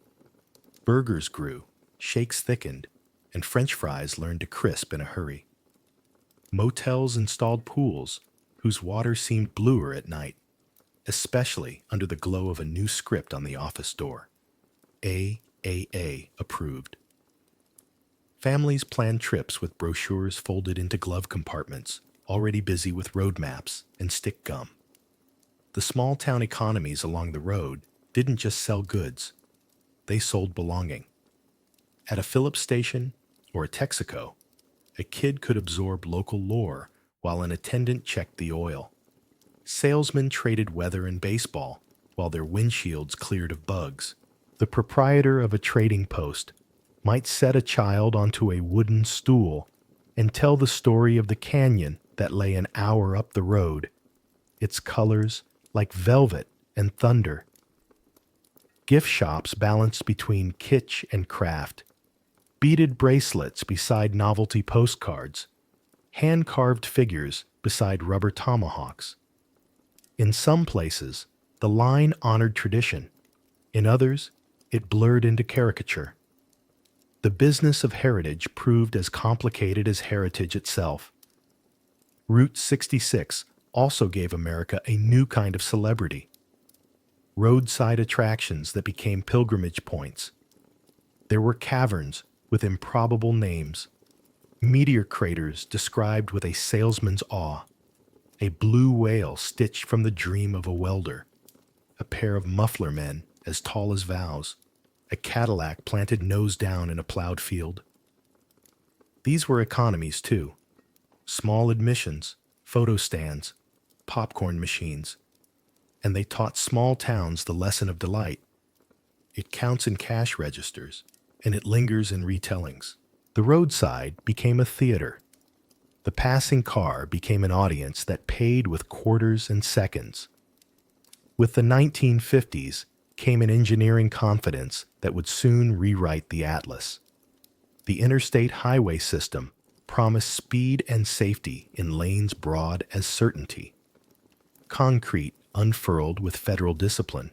Burgers grew, shakes thickened, and French fries learned to crisp in a hurry. Motels installed pools whose water seemed bluer at night, especially under the glow of a new script on the office door. AAA approved. Families planned trips with brochures folded into glove compartments, already busy with road maps and stick gum. The small-town economies along the road didn't just sell goods. They sold belonging. At a Phillips station or a Texaco, a kid could absorb local lore while an attendant checked the oil. Salesmen traded weather and baseball while their windshields cleared of bugs. The proprietor of a trading post might set a child onto a wooden stool and tell the story of the canyon that lay an hour up the road, its colors like velvet and thunder. Gift shops balanced between kitsch and craft, beaded bracelets beside novelty postcards, hand-carved figures beside rubber tomahawks. In some places, the line honored tradition. In others, it blurred into caricature. The business of heritage proved as complicated as heritage itself. Route 66 also gave America a new kind of celebrity. Roadside attractions that became pilgrimage points. There were caverns with improbable names, meteor craters described with a salesman's awe, a blue whale stitched from the dream of a welder, a pair of muffler men as tall as vows, a Cadillac planted nose down in a plowed field. These were economies, too. Small admissions, photo stands, popcorn machines. and they taught small towns the lesson of delight. It counts in cash registers, and it lingers in retellings. The roadside became a theater. The passing car became an audience that paid with quarters and seconds. With the 1950s came an engineering confidence that would soon rewrite the atlas. The interstate highway system promised speed and safety in lanes broad as certainty. Concrete unfurled with federal discipline.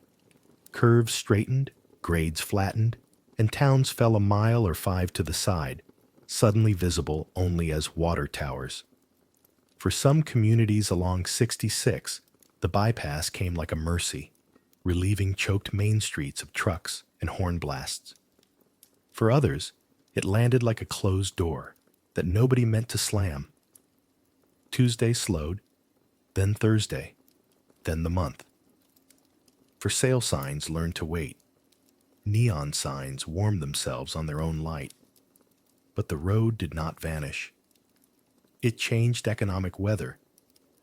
Curves straightened, grades flattened, and towns fell a mile or 5 to the side, suddenly visible only as water towers. For some communities along 66, the bypass came like a mercy, relieving choked main streets of trucks and horn blasts. For others, it landed like a closed door that nobody meant to slam. Tuesday slowed, then Thursday, then the month. For sale signs learned to wait. Neon signs warmed themselves on their own light. But the road did not vanish. It changed economic weather,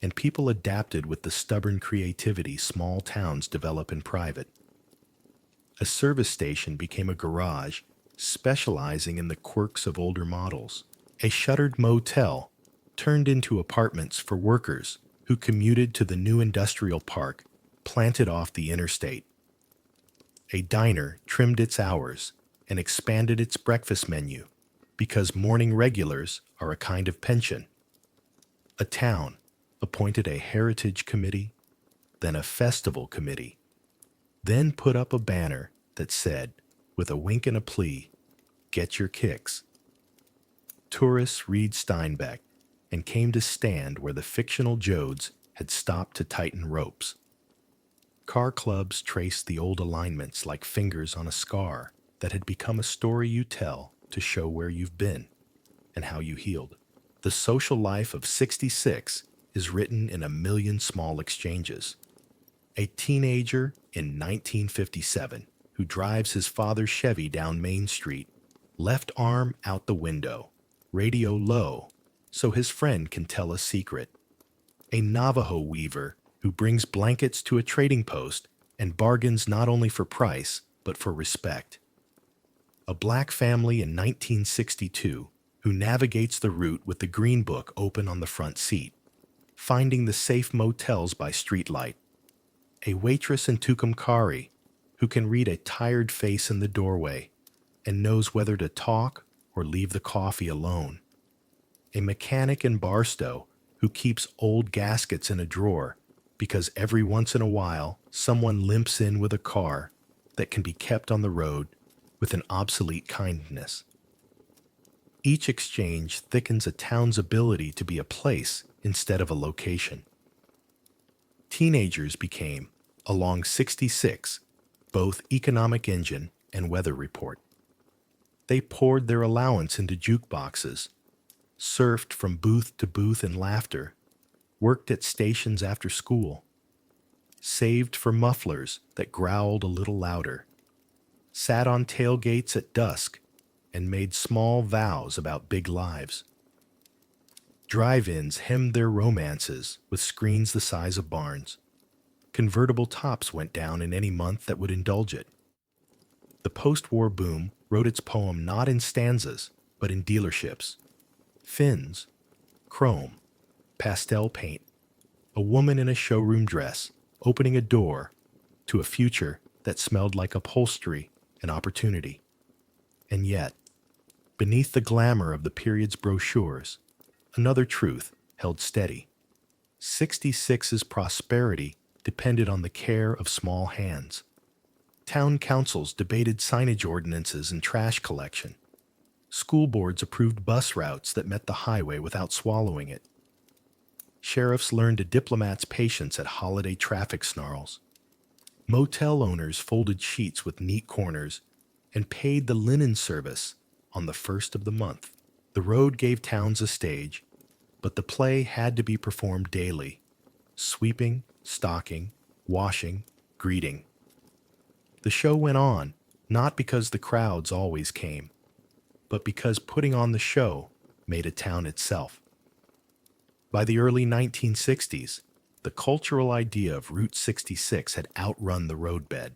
and people adapted with the stubborn creativity small towns develop in private. A service station became a garage, specializing in the quirks of older models. A shuttered motel turned into apartments for workers who commuted to the new industrial park planted off the interstate. A diner trimmed its hours and expanded its breakfast menu because morning regulars are a kind of pension. A town appointed a heritage committee, then a festival committee, then put up a banner that said, with a wink and a plea, "Get your kicks." Tourists read Steinbeck and came to stand where the fictional Jodes had stopped to tighten ropes. Car clubs traced the old alignments like fingers on a scar that had become a story you tell to show where you've been and how you healed. The social life of 66 is written in a million small exchanges. A teenager in 1957 who drives his father's Chevy down Main Street, left arm out the window, radio low, so his friend can tell a secret. A Navajo weaver who brings blankets to a trading post and bargains not only for price, but for respect. A black family in 1962 who navigates the route with the green book open on the front seat, finding the safe motels by streetlight. A waitress in Tucumcari who can read a tired face in the doorway and knows whether to talk or leave the coffee alone. A mechanic in Barstow who keeps old gaskets in a drawer because every once in a while someone limps in with a car that can be kept on the road with an obsolete kindness. Each exchange thickens a town's ability to be a place instead of a location. Teenagers became, along 66, both economic engine and weather report. They poured their allowance into jukeboxes, surfed from booth to booth in laughter, worked at stations after school, saved for mufflers that growled a little louder, sat on tailgates at dusk, and made small vows about big lives. Drive-ins hemmed their romances with screens the size of barns. Convertible tops went down in any month that would indulge it. The post-war boom wrote its poem not in stanzas, but in dealerships. Fins, chrome, pastel paint, a woman in a showroom dress opening a door to a future that smelled like upholstery and opportunity. And yet, beneath the glamour of the period's brochures, another truth held steady. 66's prosperity depended on the care of small hands. Town councils debated signage ordinances and trash collection. School boards approved bus routes that met the highway without swallowing it. Sheriffs learned a diplomat's patience at holiday traffic snarls. Motel owners folded sheets with neat corners and paid the linen service on the first of the month. The road gave towns a stage, but the play had to be performed daily. Sweeping, stocking, washing, greeting. The show went on, not because the crowds always came, but because putting on the show made a town itself. By the early 1960s, the cultural idea of Route 66 had outrun the roadbed.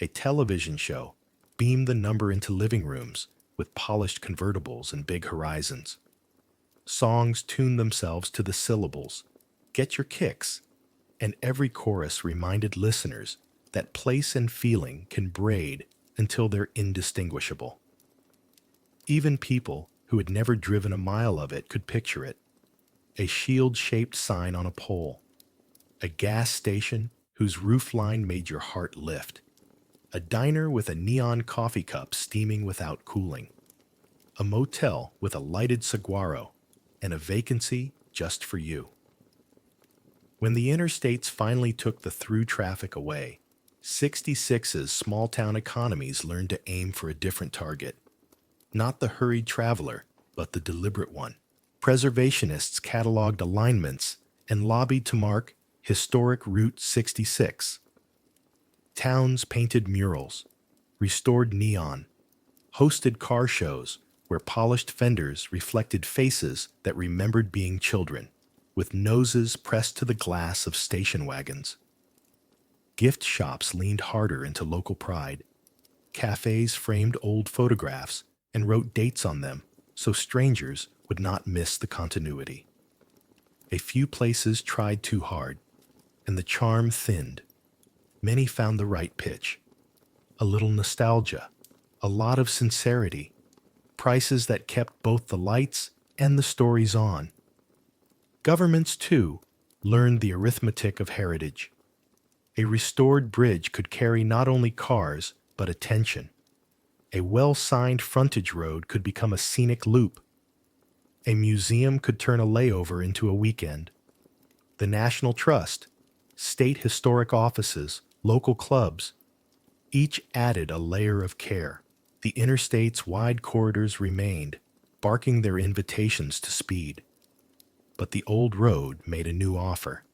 A television show beamed the number into living rooms with polished convertibles and big horizons. Songs tuned themselves to the syllables, "Get your kicks," and every chorus reminded listeners that place and feeling can braid until they're indistinguishable. Even people who had never driven a mile of it could picture it. A shield-shaped sign on a pole, a gas station whose roofline made your heart lift, a diner with a neon coffee cup steaming without cooling, a motel with a lighted saguaro, and a vacancy just for you. When the interstates finally took the through traffic away, 66's small-town economies learned to aim for a different target. Not the hurried traveler, but the deliberate one. Preservationists cataloged alignments and lobbied to mark historic Route 66. Towns painted murals, restored neon, hosted car shows where polished fenders reflected faces that remembered being children, with noses pressed to the glass of station wagons. Gift shops leaned harder into local pride. Cafes framed old photographs and wrote dates on them so strangers would not miss the continuity. A few places tried too hard, and the charm thinned. Many found the right pitch. A little nostalgia, a lot of sincerity, prices that kept both the lights and the stories on. Governments, too, learned the arithmetic of heritage. A restored bridge could carry not only cars, but attention. A well-signed frontage road could become a scenic loop. A museum could turn a layover into a weekend. The National Trust, state historic offices, local clubs, each added a layer of care. The interstate's wide corridors remained, barking their invitations to speed. But the old road made a new offer.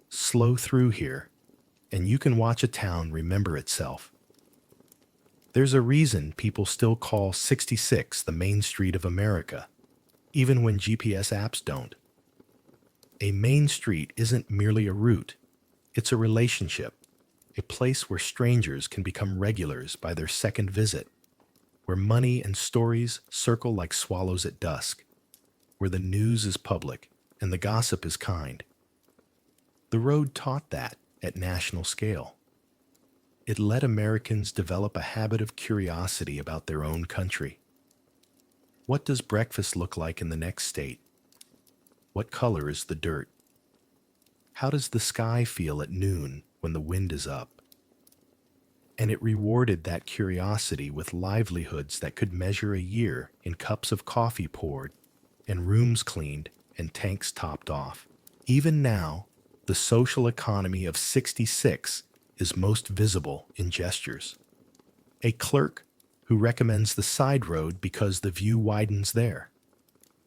Slow through here, and you can watch a town remember itself. There's a reason people still call 66 the Main Street of America, even when GPS apps don't. A main street isn't merely a route, it's a relationship, a place where strangers can become regulars by their second visit, where money and stories circle like swallows at dusk, where the news is public and the gossip is kind. The road taught that at national scale. It let Americans develop a habit of curiosity about their own country. What does breakfast look like in the next state? What color is the dirt? How does the sky feel at noon when the wind is up? And it rewarded that curiosity with livelihoods that could measure a year in cups of coffee poured and rooms cleaned and tanks topped off. Even now, the social economy of 66 is most visible in gestures. A clerk who recommends the side road because the view widens there.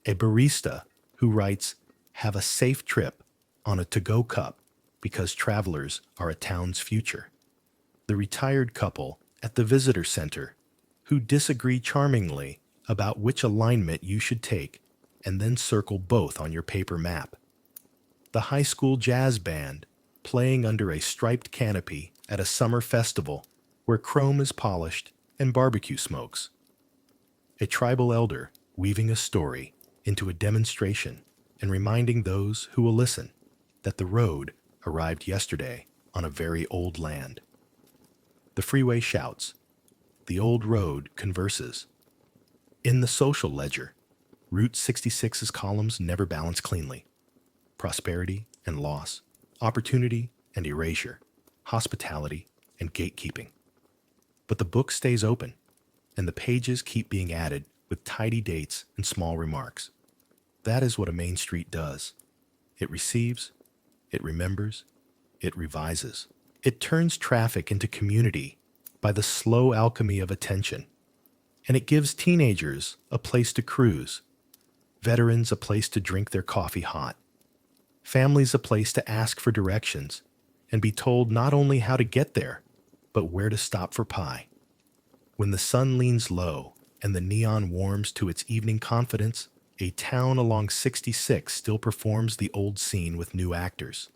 A barista who writes, "Have a safe trip," on a to-go cup because travelers are a town's future. The retired couple at the visitor center who disagree charmingly about which alignment you should take and then circle both on your paper map. The high school jazz band playing under a striped canopy at a summer festival where chrome is polished and barbecue smokes. A tribal elder weaving a story into a demonstration and reminding those who will listen that the road arrived yesterday on a very old land. The freeway shouts. The old road converses. In the social ledger, Route 66's columns never balance cleanly. Prosperity and loss, opportunity and erasure, hospitality and gatekeeping. But the book stays open, and the pages keep being added with tidy dates and small remarks. That is what a main street does. It receives, it remembers, it revises. It turns traffic into community by the slow alchemy of attention, and it gives teenagers a place to cruise, veterans a place to drink their coffee hot, families a place to ask for directions and be told not only how to get there, but where to stop for pie. When the sun leans low and the neon warms to its evening confidence, a town along 66 still performs the old scene with new actors.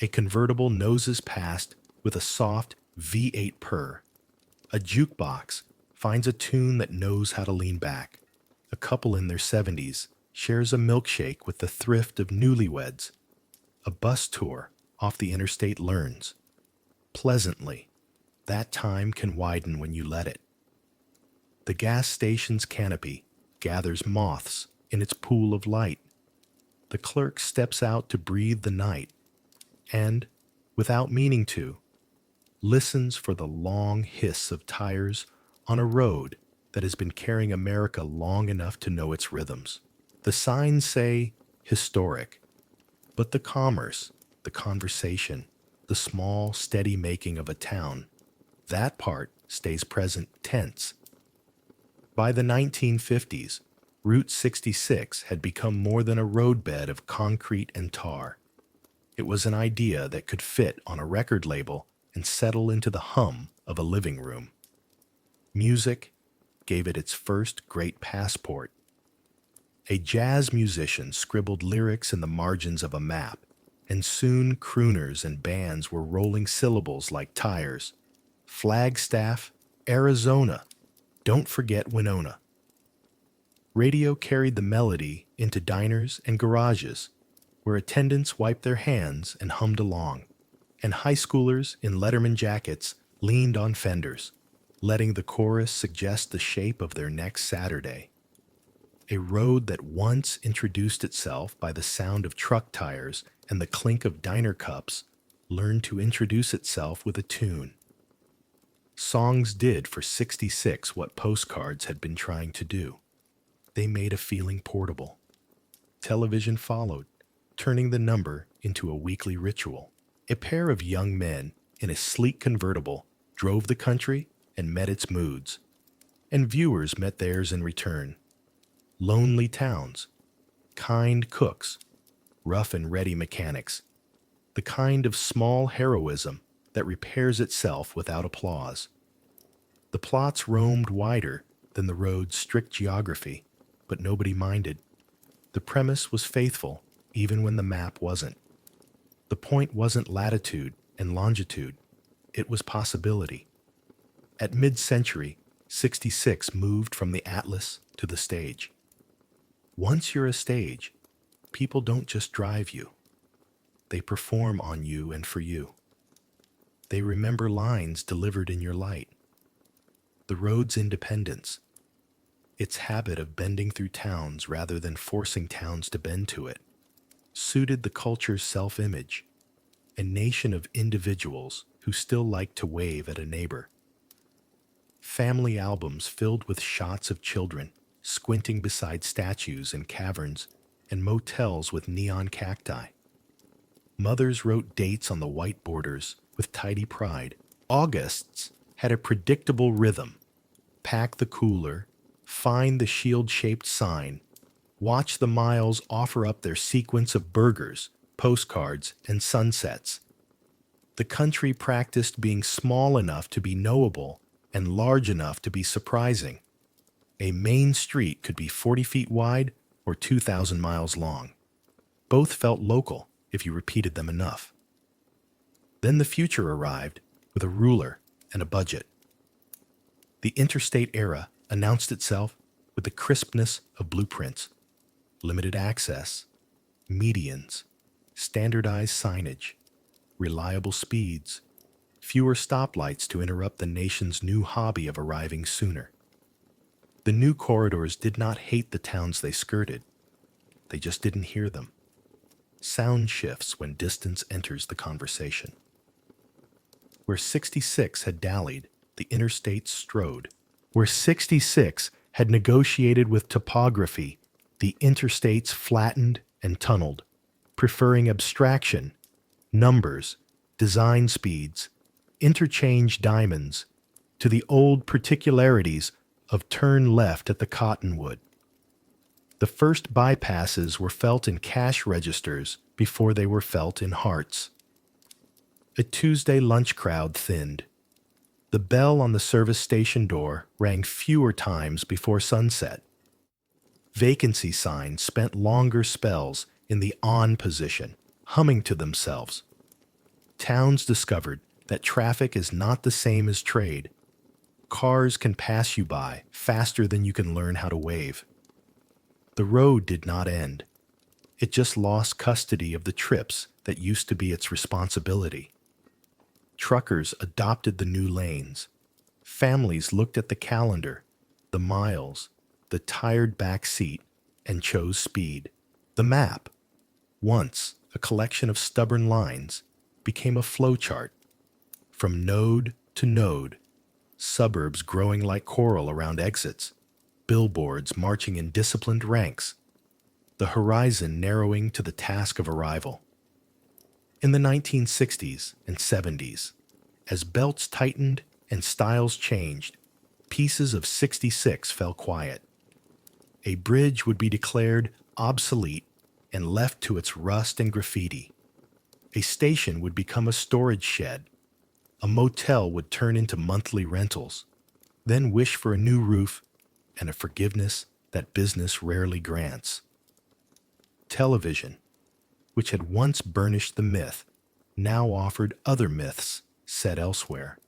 A convertible noses past with a soft V8 purr. A jukebox finds a tune that knows how to lean back. A couple in their 70s shares a milkshake with the thrift of newlyweds. A bus tour off the interstate learns. Pleasantly, that time can widen when you let it. The gas station's canopy gathers moths in its pool of light. The clerk steps out to breathe the night and, without meaning to, listens for the long hiss of tires on a road that has been carrying America long enough to know its rhythms. The signs say historic, but the commerce, the conversation, the small, steady making of a town, that part stays present tense. By the 1950s, Route 66 had become more than a roadbed of concrete and tar. It was an idea that could fit on a record label and settle into the hum of a living room. Music gave it its first great passport. A jazz musician scribbled lyrics in the margins of a map, and soon crooners and bands were rolling syllables like tires. Flagstaff, Arizona. Don't forget Winona. Radio carried the melody into diners and garages, where attendants wiped their hands and hummed along, and high schoolers in Letterman jackets leaned on fenders, letting the chorus suggest the shape of their next Saturday. A road that once introduced itself by the sound of truck tires and the clink of diner cups learned to introduce itself with a tune. Songs did for 66 what postcards had been trying to do. They made a feeling portable. Television followed, turning the number into a weekly ritual. A pair of young men in a sleek convertible drove the country and met its moods, and viewers met theirs in return. Lonely towns, kind cooks, rough and ready mechanics, the kind of small heroism that repairs itself without applause. The plots roamed wider than the road's strict geography, but nobody minded. The premise was faithful, even when the map wasn't. The point wasn't latitude and longitude, it was possibility. At mid-century, 66 moved from the atlas to the stage. Once you're a stage, people don't just drive you. They perform on you and for you. They remember lines delivered in your light. The road's independence, its habit of bending through towns rather than forcing towns to bend to it, suited the culture's self-image, a nation of individuals who still like to wave at a neighbor. Family albums filled with shots of children squinting beside statues in caverns and motels with neon cacti. Mothers wrote dates on the white borders with tidy pride. Augusts had a predictable rhythm. Pack the cooler, find the shield-shaped sign, watch the miles offer up their sequence of burgers, postcards, and sunsets. The country practiced being small enough to be knowable and large enough to be surprising. A main street could be 40 feet wide or 2,000 miles long. Both felt local if you repeated them enough. Then the future arrived with a ruler and a budget. The interstate era announced itself with the crispness of blueprints, limited access, medians, standardized signage, reliable speeds, fewer stoplights to interrupt the nation's new hobby of arriving sooner. The new corridors did not hate the towns they skirted. They just didn't hear them. Sound shifts when distance enters the conversation. Where 66 had dallied, the interstates strode. Where 66 had negotiated with topography, the interstates flattened and tunneled, preferring abstraction, numbers, design speeds, interchange diamonds, to the old particularities of turn left at the Cottonwood. The first bypasses were felt in cash registers before they were felt in hearts. A Tuesday lunch crowd thinned. The bell on the service station door rang fewer times before sunset. Vacancy signs spent longer spells in the on position, humming to themselves. Towns discovered that traffic is not the same as trade. Cars can pass you by faster than you can learn how to wave. The road did not end. It just lost custody of the trips that used to be its responsibility. Truckers adopted the new lanes. Families looked at the calendar, the miles, the tired back seat, and chose speed. The map, once a collection of stubborn lines, became a flowchart. From node to node, suburbs growing like coral around exits, billboards marching in disciplined ranks, the horizon narrowing to the task of arrival. In the 1960s and 70s, as belts tightened and styles changed, pieces of 66 fell quiet. A bridge would be declared obsolete and left to its rust and graffiti. A station would become a storage shed. A motel would turn into monthly rentals, then wish for a new roof and a forgiveness that business rarely grants. Television, which had once burnished the myth, now offered other myths set elsewhere.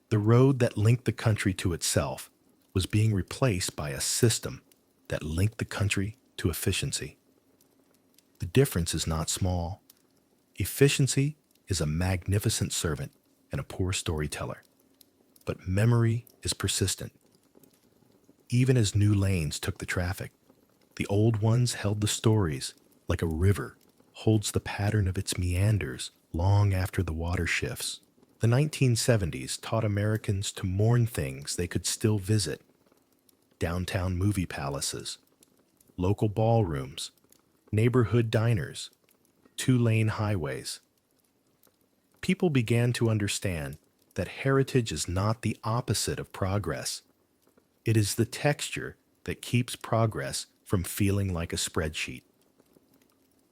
The road that linked the country to itself was being replaced by a system that linked the country to efficiency. The difference is not small. Efficiency is a magnificent servant and a poor storyteller, but memory is persistent. Even as new lanes took the traffic, the old ones held the stories like a river holds the pattern of its meanders long after the water shifts. The 1970s taught Americans to mourn things they could still visit: downtown movie palaces, local ballrooms, neighborhood diners, two-lane highways. People began to understand that heritage is not the opposite of progress. It is the texture that keeps progress from feeling like a spreadsheet.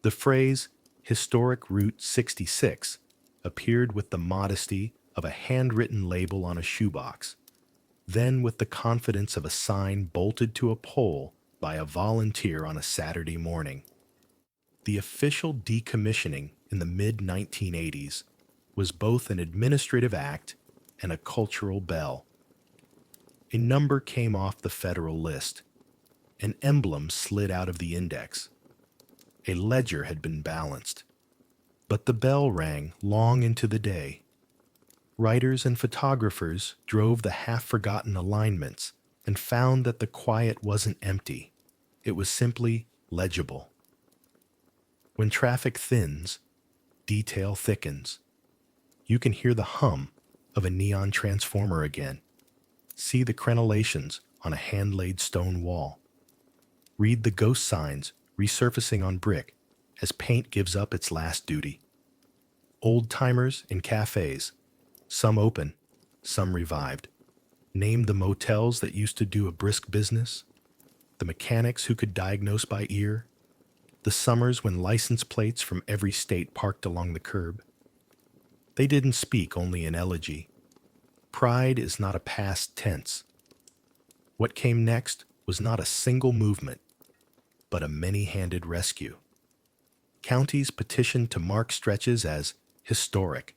The phrase "historic Route 66" appeared with the modesty of a handwritten label on a shoebox, then with the confidence of a sign bolted to a pole by a volunteer on a Saturday morning. The official decommissioning in the mid-1980s was both an administrative act and a cultural bell. A number came off the federal list. An emblem slid out of the index. A ledger had been balanced. But the bell rang long into the day. Writers and photographers drove the half-forgotten alignments and found that the quiet wasn't empty. It was simply legible. When traffic thins, detail thickens. You can hear the hum of a neon transformer again. See the crenellations on a hand-laid stone wall. Read the ghost signs resurfacing on brick as paint gives up its last duty. Old-timers in cafes, some open, some revived. Name the motels that used to do a brisk business, the mechanics who could diagnose by ear, the summers when license plates from every state parked along the curb. They didn't speak only in elegy. Pride is not a past tense. What came next was not a single movement, but a many-handed rescue. Counties petitioned to mark stretches as historic.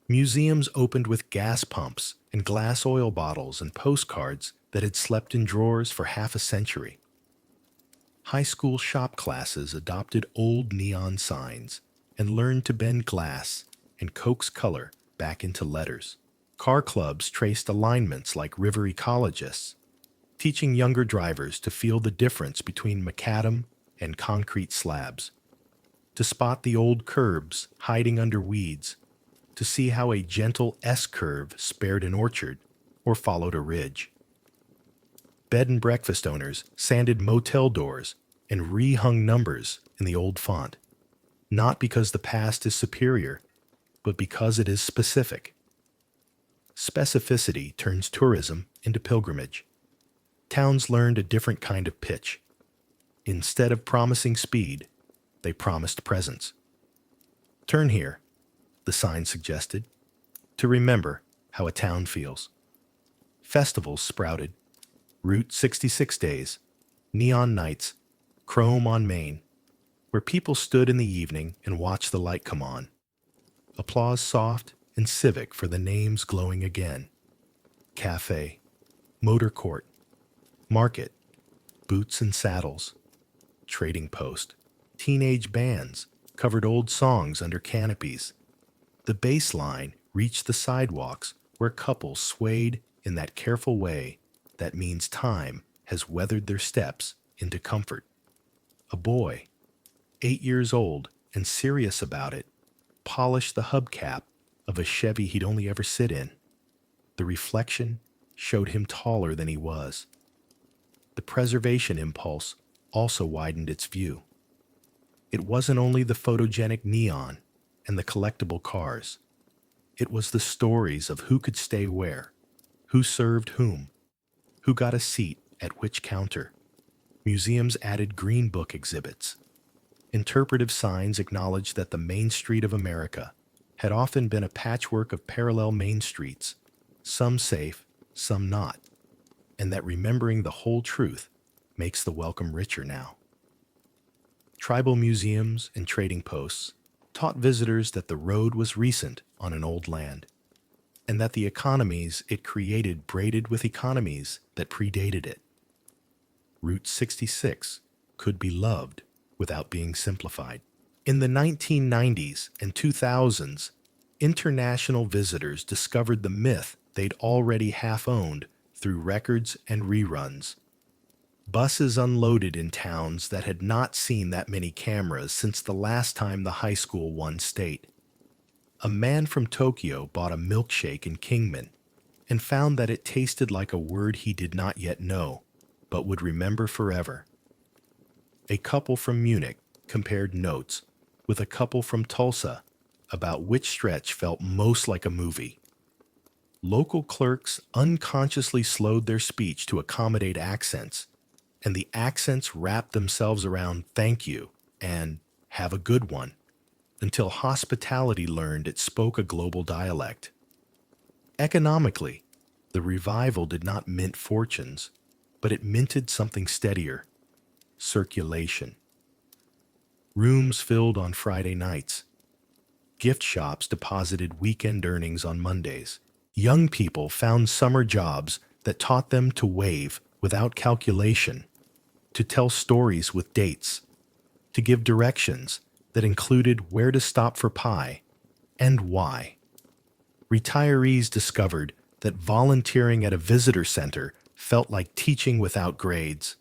Museums opened with gas pumps and glass oil bottles and postcards that had slept in drawers for half a century. High school shop classes adopted old neon signs and learned to bend glass and coax color back into letters. Car clubs traced alignments like river ecologists, teaching younger drivers to feel the difference between macadam and concrete slabs, to spot the old curbs hiding under weeds, to see how a gentle S-curve spared an orchard or followed a ridge. Bed and breakfast owners sanded motel doors and rehung numbers in the old font, not because the past is superior, but because it is specific. Specificity turns tourism into pilgrimage. Towns learned a different kind of pitch. Instead of promising speed, they promised presence. Turn here, the sign suggested, to remember how a town feels. Festivals sprouted. Route 66 days, Neon nights, chrome on Main, where people stood in the evening and watched the light come on. Applause soft and civic for the names glowing again. Cafe, motor court, market, boots and saddles, trading post. Teenage bands covered old songs under canopies. The bass line reached the sidewalks where couples swayed in that careful way that means time has weathered their steps into comfort. A boy, 8 years old and serious about it, polished the hubcap of a Chevy he'd only ever sit in. The reflection showed him taller than he was. The preservation impulse also widened its view. It wasn't only the photogenic neon and the collectible cars. It was the stories of who could stay where, who served whom, who got a seat at which counter. Museums added green book exhibits. Interpretive signs acknowledged that the Main Street of America had often been a patchwork of parallel main streets, some safe, some not, and that remembering the whole truth makes the welcome richer now. Tribal museums and trading posts taught visitors that the road was recent on an old land, and that the economies it created braided with economies that predated it. Route 66 could be loved without being simplified. In the 1990s and 2000s, international visitors discovered the myth they'd already half-owned through records and reruns. Buses unloaded in towns that had not seen that many cameras since the last time the high school won state. A man from Tokyo bought a milkshake in Kingman and found that it tasted like a word he did not yet know, but would remember forever. A couple from Munich compared notes with a couple from Tulsa about which stretch felt most like a movie. Local clerks unconsciously slowed their speech to accommodate accents, and the accents wrapped themselves around thank you and have a good one, until hospitality learned it spoke a global dialect. Economically, the revival did not mint fortunes, but it minted something steadier: circulation. Rooms filled on Friday nights. Gift shops deposited weekend earnings on Mondays. Young people found summer jobs that taught them to wave without calculation, to tell stories with dates, to give directions that included where to stop for pie and why. Retirees discovered that volunteering at a visitor center felt like teaching without grades.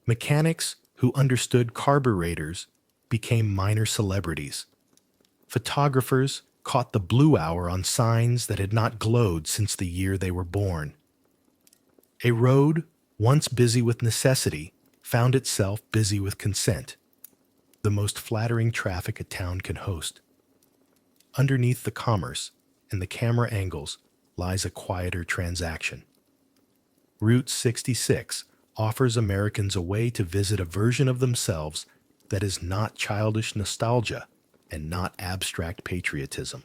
Mechanics who understood carburetors became minor celebrities. Photographers caught the blue hour on signs that had not glowed since the year they were born. A road, once busy with necessity, found itself busy with consent, the most flattering traffic a town can host. Underneath the commerce and the camera angles lies a quieter transaction. Route 66 offers Americans a way to visit a version of themselves that is not childish nostalgia and not abstract patriotism.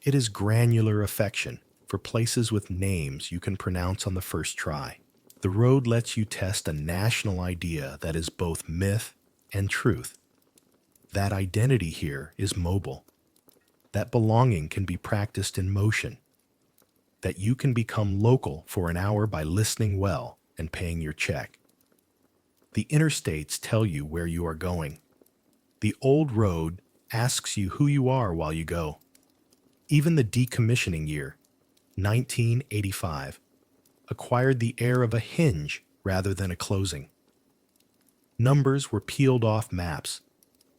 It is granular affection for places with names you can pronounce on the first try. The road lets you test a national idea that is both myth and truth. That identity here is mobile. That belonging can be practiced in motion. That you can become local for an hour by listening well and paying your check. The interstates tell you where you are going. The old road asks you who you are while you go. Even the decommissioning year, 1985, acquired the air of a hinge rather than a closing. Numbers were peeled off maps,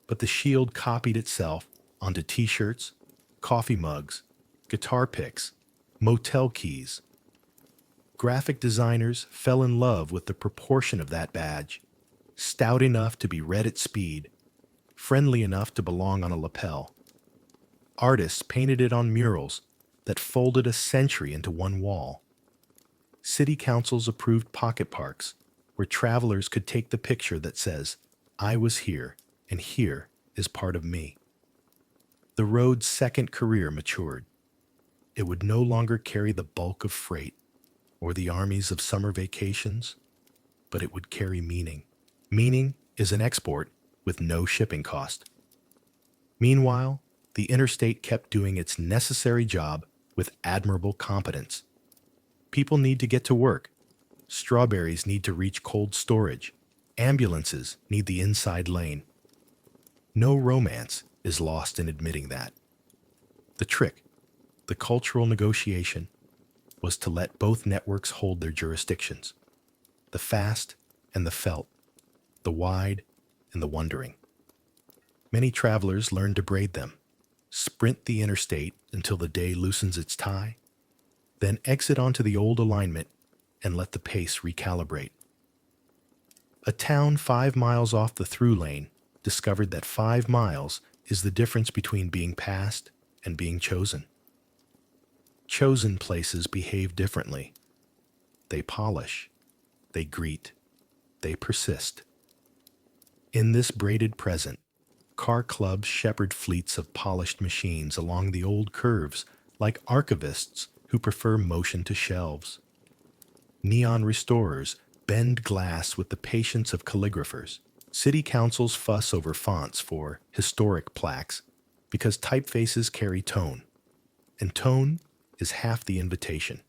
but the shield copied itself onto t-shirts, coffee mugs, guitar picks, motel keys. Graphic designers fell in love with the proportion of that badge, stout enough to be read at speed, friendly enough to belong on a lapel. Artists painted it on murals that folded a century into one wall. City councils approved pocket parks where travelers could take the picture that says, "I was here, and here is part of me." The road's second career matured. It would no longer carry the bulk of freight or the armies of summer vacations. but it would carry meaning. Meaning is an export with no shipping cost. Meanwhile, the interstate kept doing its necessary job with admirable competence. People need to get to work. Strawberries need to reach cold storage. Ambulances need the inside lane. No romance is lost in admitting that. The trick, the cultural negotiation, was to let both networks hold their jurisdictions, the fast and the felt, the wide and the wondering. Many travelers learn to braid them, sprint the interstate until the day loosens its tie, then exit onto the old alignment and let the pace recalibrate. A town 5 miles off the through lane discovered that 5 miles is the difference between being passed and being chosen. Chosen places behave differently. They polish, they greet, they persist. In this braided present, car clubs shepherd fleets of polished machines along the old curves like archivists who prefer motion to shelves. Neon restorers bend glass with the patience of calligraphers. City councils fuss over fonts for historic plaques because typefaces carry tone, and tone is half the invitation.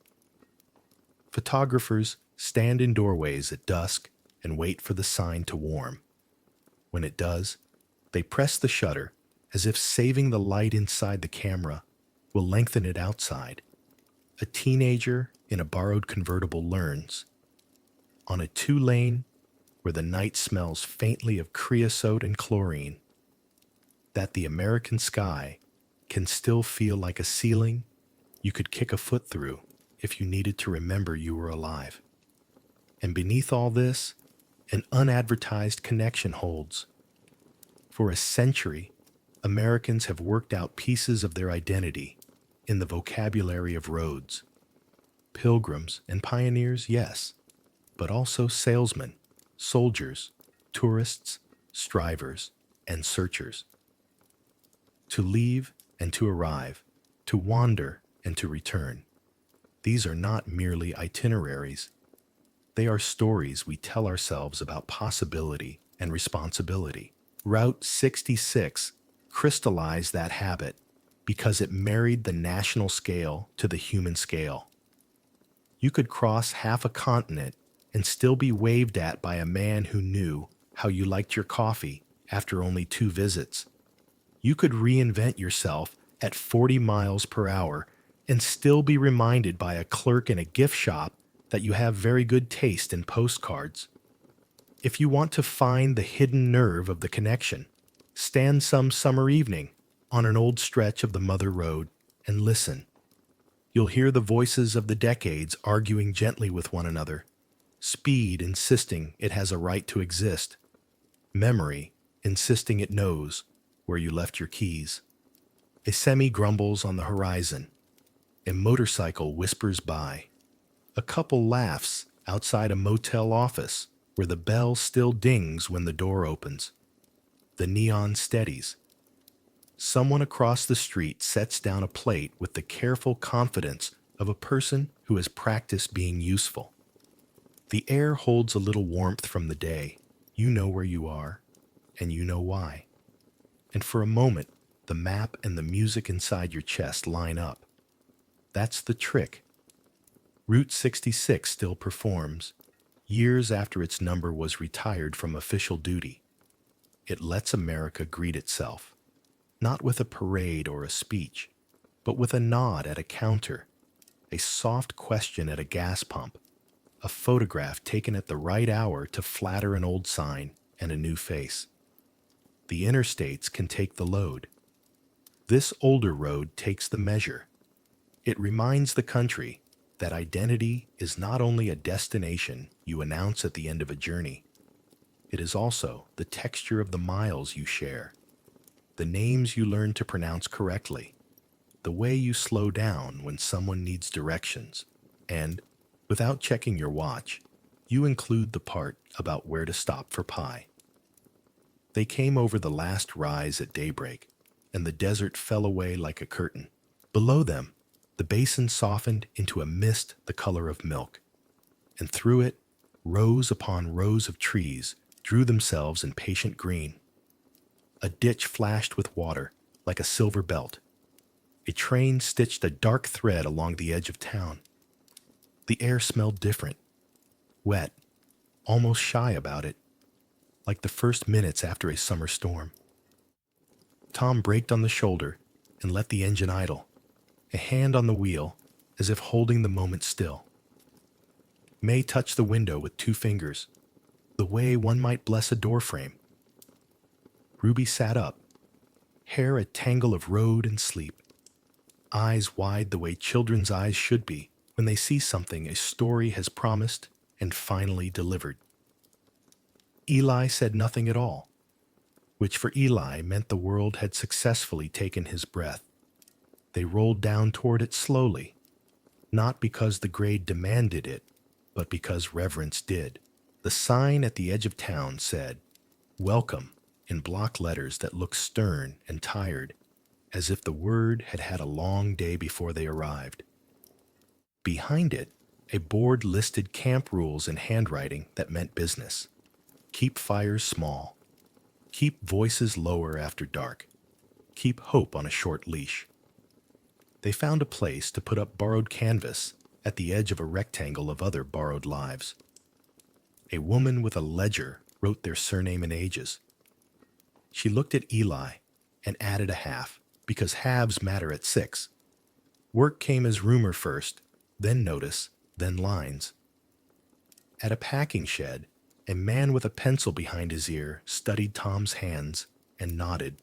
Photographers stand in doorways at dusk and wait for the sign to warm. When it does, they press the shutter as if saving the light inside the camera will lengthen it outside. A teenager in a borrowed convertible learns. On a 2-lane where the night smells faintly of creosote and chlorine, that the American sky can still feel like a ceiling you could kick a foot through if you needed to remember you were alive. And beneath all this, an unadvertised connection holds. For a century, Americans have worked out pieces of their identity in the vocabulary of roads. Pilgrims and pioneers, yes, but also salesmen, soldiers, tourists, strivers, and searchers. To leave and to arrive, to wander and to return. These are not merely itineraries. They are stories we tell ourselves about possibility and responsibility. Route 66 crystallized that habit because it married the national scale to the human scale. You could cross half a continent and still be waved at by a man who knew how you liked your coffee after only 2 visits. You could reinvent yourself at 40 miles per hour and still be reminded by a clerk in a gift shop that you have very good taste in postcards. If you want to find the hidden nerve of the connection, stand some summer evening on an old stretch of the Mother Road and listen. You'll hear the voices of the decades arguing gently with one another, speed insisting it has a right to exist, memory insisting it knows where you left your keys. A semi grumbles on the horizon. A motorcycle whispers by. A couple laughs outside a motel office where the bell still dings when the door opens. The neon steadies. Someone across the street sets down a plate with the careful confidence of a person who has practiced being useful. The air holds a little warmth from the day. You know where you are, and you know why. And for a moment, the map and the music inside your chest line up. That's the trick. Route 66 still performs, years after its number was retired from official duty. It lets America greet itself, not with a parade or a speech, but with a nod at a counter, a soft question at a gas pump, a photograph taken at the right hour to flatter an old sign and a new face. The interstates can take the load. This older road takes the measure. It reminds the country that identity is not only a destination you announce at the end of a journey. It is also the texture of the miles you share, the names you learn to pronounce correctly, the way you slow down when someone needs directions, and, without checking your watch, you include the part about where to stop for pie. They came over the last rise at daybreak, and the desert fell away like a curtain. Below them, the basin softened into a mist the color of milk, and through it, Rows upon rows of trees drew themselves in patient green. A ditch flashed with water like a silver belt. A train stitched a dark thread along the edge of town. The air smelled different, wet, almost shy about it, like the first minutes after a summer storm. Tom braked on the shoulder and let the engine idle, a hand on the wheel as if holding the moment still. May touched the window with 2 fingers, the way one might bless a doorframe. Ruby sat up, hair a tangle of road and sleep, eyes wide the way children's eyes should be when they see something a story has promised and finally delivered. Eli said nothing at all, which for Eli meant the world had successfully taken his breath. They rolled down toward it slowly, not because the grade demanded it, but because reverence did. The sign at the edge of town said, "Welcome," in block letters that looked stern and tired, as if the word had had a long day before they arrived. Behind it, a board listed camp rules in handwriting that meant business. Keep fires small. Keep voices lower after dark. Keep hope on a short leash. They found a place to put up borrowed canvas at the edge of a rectangle of other borrowed lives. A woman with a ledger wrote their surname and ages. She looked at Eli and added a half, because halves matter at 6. Work came as rumor first, then notice, then lines. At a packing shed, a man with a pencil behind his ear studied Tom's hands and nodded.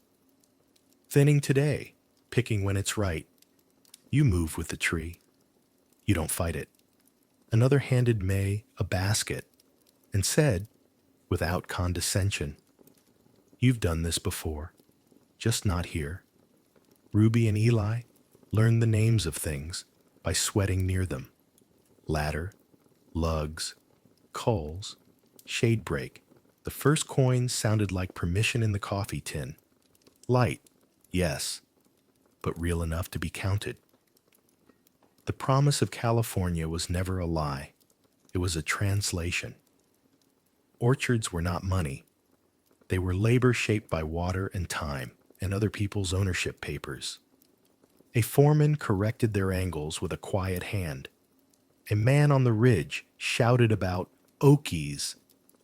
Thinning today, picking when it's right. You move with the tree. You don't fight it. Another handed May a basket and said, without condescension, "You've done this before, just not here." Ruby and Eli learned the names of things by sweating near them. Ladder, lugs, culls, shade break. The first coins sounded like permission in the coffee tin. Light, yes, but real enough to be counted. The promise of California was never a lie. It was a translation. Orchards were not money. They were labor shaped by water and time and other people's ownership papers. A foreman corrected their angles with a quiet hand. A man on the ridge shouted about Okies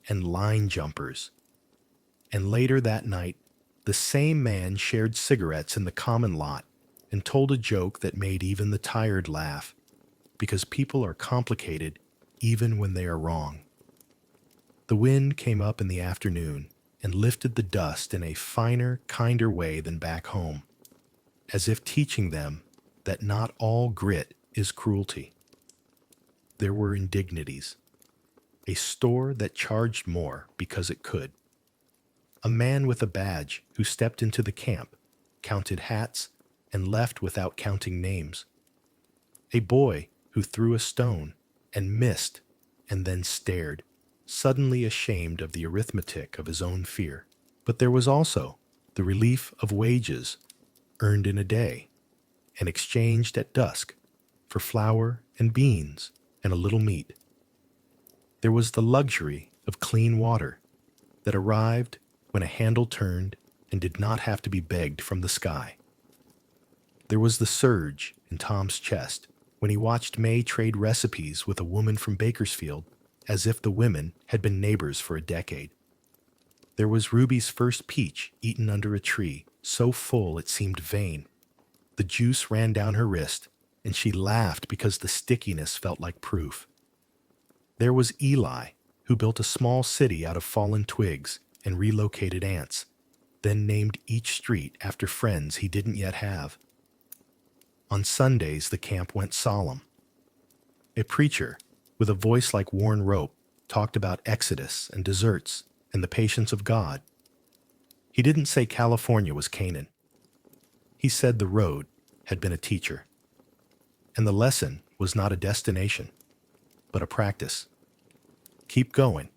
and line jumpers. And later that night, the same man shared cigarettes in the common lot and told a joke that made even the tired laugh, because people are complicated even when they are wrong. The wind came up in the afternoon and lifted the dust in a finer, kinder way than back home, as if teaching them that not all grit is cruelty. There were indignities. A store that charged more because it could. A man with a badge who stepped into the camp, counted hats, and left without counting names. A boy who threw a stone and missed and then stared, suddenly ashamed of the arithmetic of his own fear. But there was also the relief of wages earned in a day and exchanged at dusk for flour and beans and a little meat. There was the luxury of clean water that arrived when a handle turned and did not have to be begged from the sky. There was the surge in Tom's chest when he watched May trade recipes with a woman from Bakersfield as if the women had been neighbors for a decade. There was Ruby's first peach eaten under a tree, so full it seemed vain. The juice ran down her wrist, and she laughed because the stickiness felt like proof. There was Eli, who built a small city out of fallen twigs and relocated ants, then named each street after friends he didn't yet have. On Sundays, the camp went solemn. A preacher, with a voice like worn rope, talked about Exodus and deserts and the patience of God. He didn't say California was Canaan. He said the road had been a teacher. And the lesson was not a destination, but a practice. Keep going.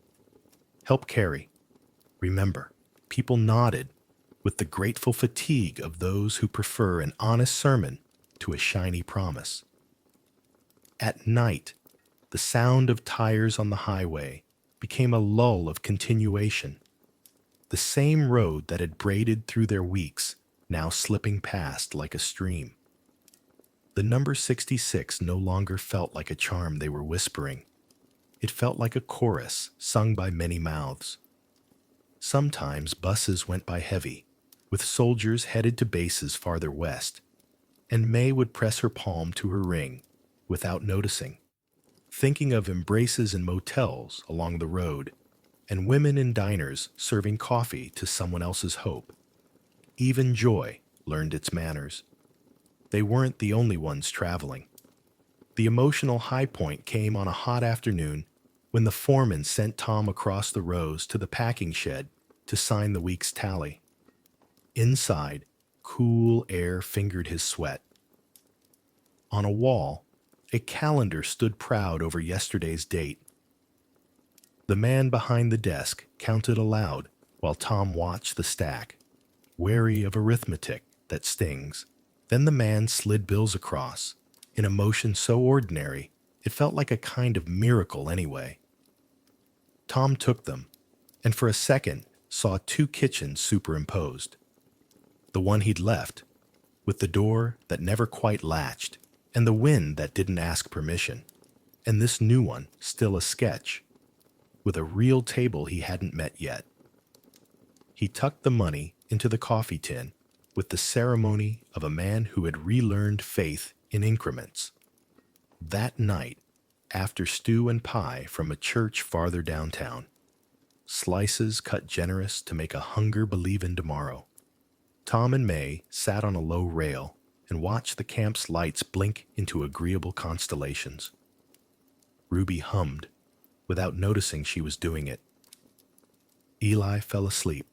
Help carry. Remember, people nodded with the grateful fatigue of those who prefer an honest sermon to a shiny promise. At night, the sound of tires on the highway became a lull of continuation. The same road that had braided through their weeks, now slipping past like a stream. The number 66 no longer felt like a charm they were whispering. It felt like a chorus sung by many mouths. Sometimes buses went by heavy, with soldiers headed to bases farther west, and May would press her palm to her ring without noticing, thinking of embraces in motels along the road and women in diners serving coffee to someone else's hope. Even joy learned its manners. They weren't the only ones traveling. The emotional high point came on a hot afternoon when the foreman sent Tom across the rows to the packing shed to sign the week's tally. Inside, cool air fingered his sweat. On a wall, a calendar stood proud over yesterday's date. The man behind the desk counted aloud while Tom watched the stack, wary of arithmetic that stings. Then the man slid bills across, in a motion so ordinary it felt like a kind of miracle anyway. Tom took them, and for a second saw two kitchens superimposed. The one he'd left, with the door that never quite latched, and the wind that didn't ask permission, and this new one still a sketch, with a real table he hadn't met yet. He tucked the money into the coffee tin with the ceremony of a man who had relearned faith in increments. That night, after stew and pie from a church farther downtown, slices cut generous to make a hunger believe in tomorrow, Tom and May sat on a low rail and watched the camp's lights blink into agreeable constellations. Ruby hummed, without noticing she was doing it. Eli fell asleep,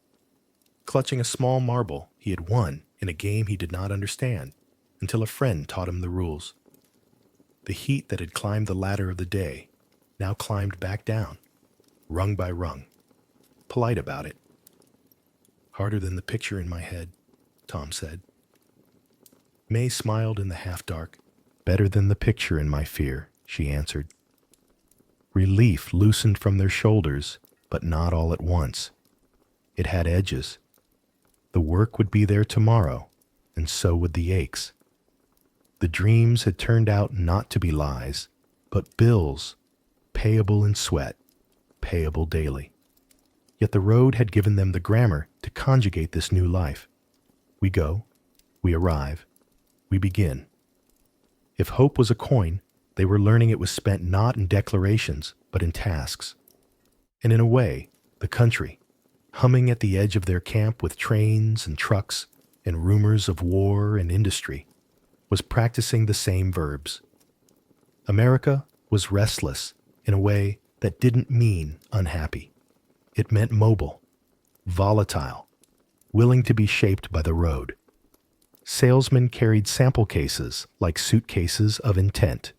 clutching a small marble he had won in a game he did not understand until a friend taught him the rules. The heat that had climbed the ladder of the day now climbed back down, rung by rung, polite about it. "Harder than the picture in my head," Tom said. May smiled in the half-dark. "Better than the picture in my fear," she answered. Relief loosened from their shoulders, but not all at once. It had edges. The work would be there tomorrow, and so would the aches. The dreams had turned out not to be lies, but bills, payable in sweat, payable daily. Yet the road had given them the grammar to conjugate this new life. We go, we arrive, we begin. If hope was a coin, they were learning it was spent not in declarations, but in tasks. And in a way, the country, humming at the edge of their camp with trains and trucks and rumors of war and industry, was practicing the same verbs. America was restless in a way that didn't mean unhappy. It meant mobile, volatile, willing to be shaped by the road. Salesmen carried sample cases like suitcases of intent.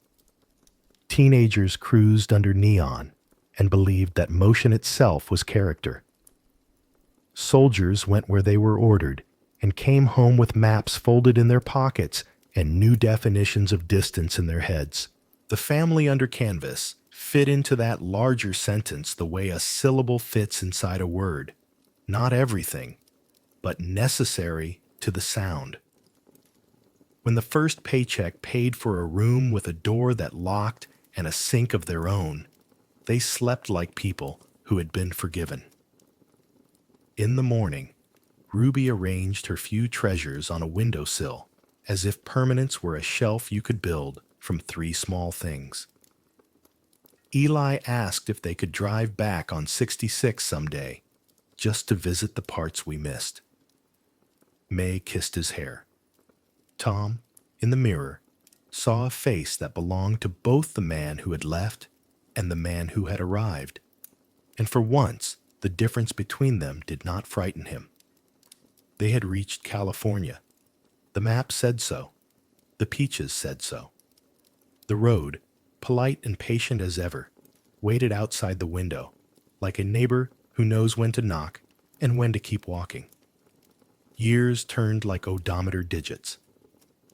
Teenagers cruised under neon and believed that motion itself was character. Soldiers went where they were ordered and came home with maps folded in their pockets and new definitions of distance in their heads. The family under canvas fit into that larger sentence the way a syllable fits inside a word. Not everything, but necessary to the sound. When the first paycheck paid for a room with a door that locked and a sink of their own, they slept like people who had been forgiven. In the morning, Ruby arranged her few treasures on a windowsill as if permanence were a shelf you could build from 3 small things. Eli asked if they could drive back on 66 someday, just to visit the parts we missed. May kissed his hair. Tom, in the mirror, saw a face that belonged to both the man who had left and the man who had arrived, and for once the difference between them did not frighten him. They had reached California. The map said so. The peaches said so. The road, polite and patient as ever, waited outside the window, like a neighbor who knows when to knock and when to keep walking. Years turned like odometer digits.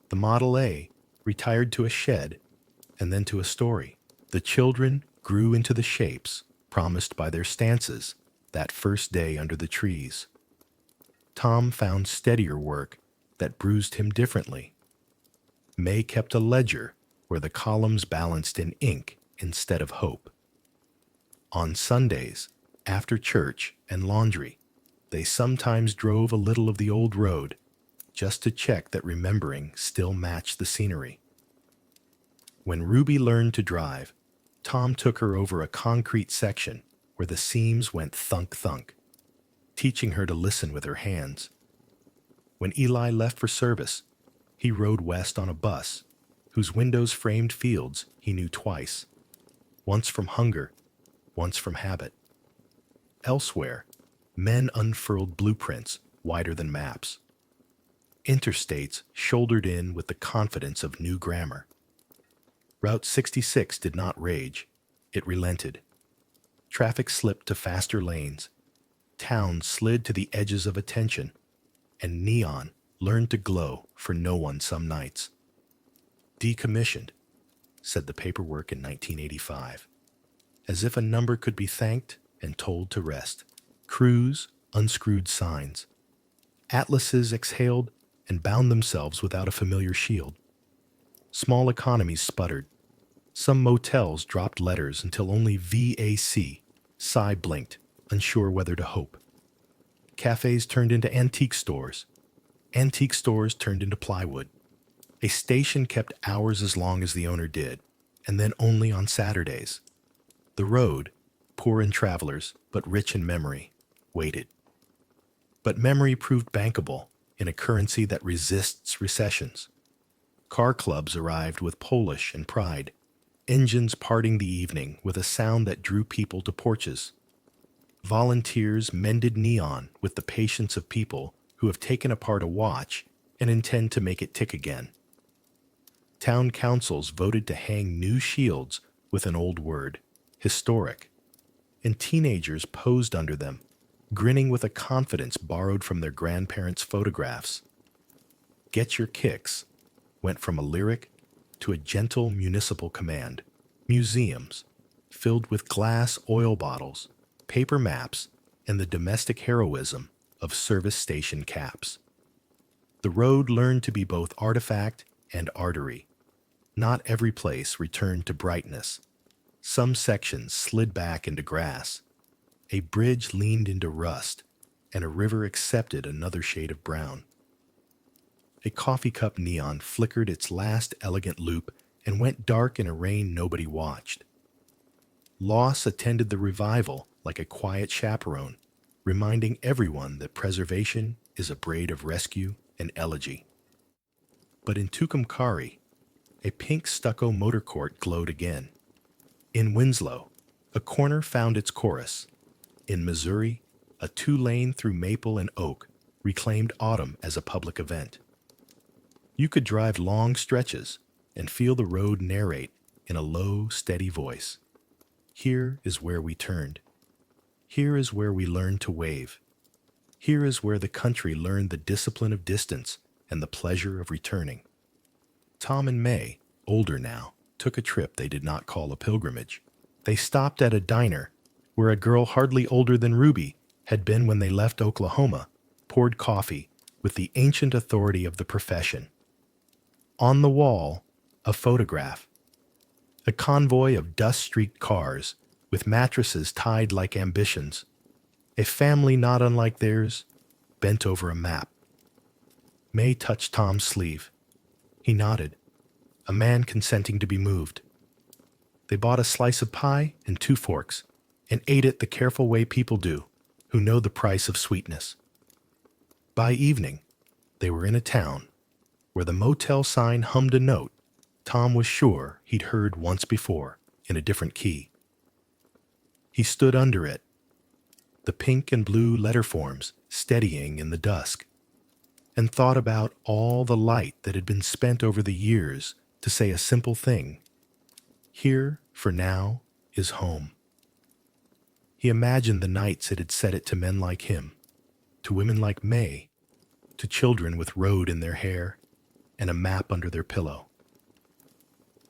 The Model A retired to a shed and then to a story. The children grew into the shapes, promised by their stances that first day under the trees. Tom found steadier work that bruised him differently. May kept a ledger where the columns balanced in ink instead of hope. On Sundays, after church and laundry, they sometimes drove a little of the old road just to check that remembering still matched the scenery. When Ruby learned to drive, Tom took her over a concrete section where the seams went thunk-thunk, teaching her to listen with her hands. When Eli left for service, he rode west on a bus whose windows framed fields he knew twice, once from hunger, once from habit. Elsewhere, men unfurled blueprints wider than maps. Interstates shouldered in with the confidence of new grammar. Route 66 did not rage, it relented. Traffic slipped to faster lanes. Towns slid to the edges of attention, and neon learned to glow for no one some nights. Decommissioned, said the paperwork in 1985, as if a number could be thanked and told to rest. Crews unscrewed signs. Atlases exhaled and bound themselves without a familiar shield. Small economies sputtered. Some motels dropped letters until only VAC, Psy blinked, unsure whether to hope. Cafes turned into antique stores. Antique stores turned into plywood. A station kept hours as long as the owner did, and then only on Saturdays. The road, poor in travelers but rich in memory, waited. But memory proved bankable in a currency that resists recessions. Car clubs arrived with Polish and pride, engines parting the evening with a sound that drew people to porches. Volunteers mended neon with the patience of people who have taken apart a watch and intend to make it tick again. Town councils voted to hang new shields with an old word, historic, and teenagers posed under them, grinning with a confidence borrowed from their grandparents' photographs. Get your kicks went from a lyric to a gentle municipal command. Museums, filled with glass oil bottles, paper maps, and the domestic heroism of service station caps. The road learned to be both artifact and artery. Not every place returned to brightness. Some sections slid back into grass. A bridge leaned into rust, and a river accepted another shade of brown. A coffee cup neon flickered its last elegant loop and went dark in a rain nobody watched. Loss attended the revival like a quiet chaperone, reminding everyone that preservation is a braid of rescue and elegy. But in Tucumcari, a pink stucco motor court glowed again. In Winslow, a corner found its chorus. In Missouri, a 2-lane through maple and oak reclaimed autumn as a public event. You could drive long stretches and feel the road narrate in a low, steady voice. Here is where we turned. Here is where we learned to wave. Here is where the country learned the discipline of distance and the pleasure of returning. Tom and May, older now, took a trip they did not call a pilgrimage. They stopped at a diner where a girl hardly older than Ruby had been when they left Oklahoma, poured coffee with the ancient authority of the profession. On the wall, a photograph. A convoy of dust-streaked cars with mattresses tied like ambitions. A family not unlike theirs, bent over a map. May touched Tom's sleeve. He nodded, a man consenting to be moved. They bought a slice of pie and 2 forks and ate it the careful way people do, who know the price of sweetness. By evening, they were in a town where the motel sign hummed a note Tom was sure he'd heard once before in a different key. He stood under it, the pink and blue letter forms steadying in the dusk, and thought about all the light that had been spent over the years to say a simple thing. Here, for now, is home. He imagined the nights it had said it to men like him, to women like May, to children with road in their hair and a map under their pillow.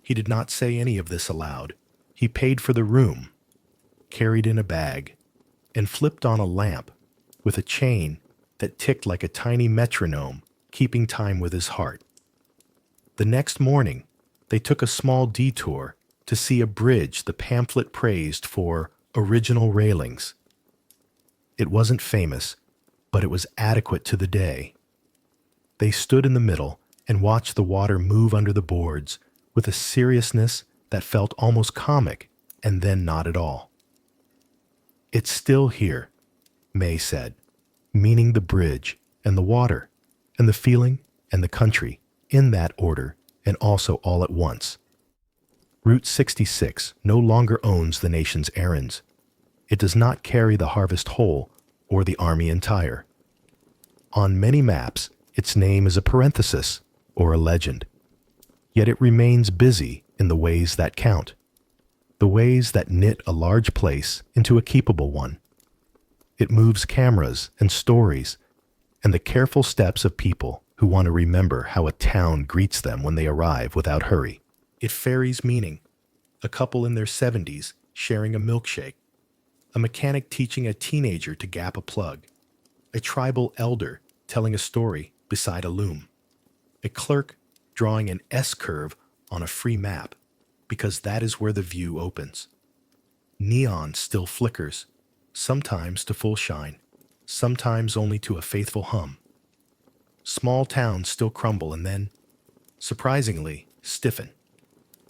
He did not say any of this aloud. He paid for the room, carried in a bag, and flipped on a lamp with a chain that ticked like a tiny metronome, keeping time with his heart. The next morning, they took a small detour to see a bridge the pamphlet praised for original railings. It wasn't famous, but it was adequate to the day. They stood in the middle and watched the water move under the boards with a seriousness that felt almost comic and then not at all. "It's still here," May said, meaning the bridge and the water and the feeling and the country in that order and also all at once. Route 66 no longer owns the nation's errands. It does not carry the harvest whole or the army entire. On many maps, its name is a parenthesis or a legend. Yet it remains busy in the ways that count, the ways that knit a large place into a keepable one. It moves cameras and stories and the careful steps of people who want to remember how a town greets them when they arrive without hurry. It ferries meaning, a couple in their 70s sharing a milkshake, a mechanic teaching a teenager to gap a plug, a tribal elder telling a story beside a loom, a clerk drawing an S-curve on a free map because that is where the view opens. Neon still flickers, sometimes to full shine, sometimes only to a faithful hum. Small towns still crumble and then, surprisingly, stiffen,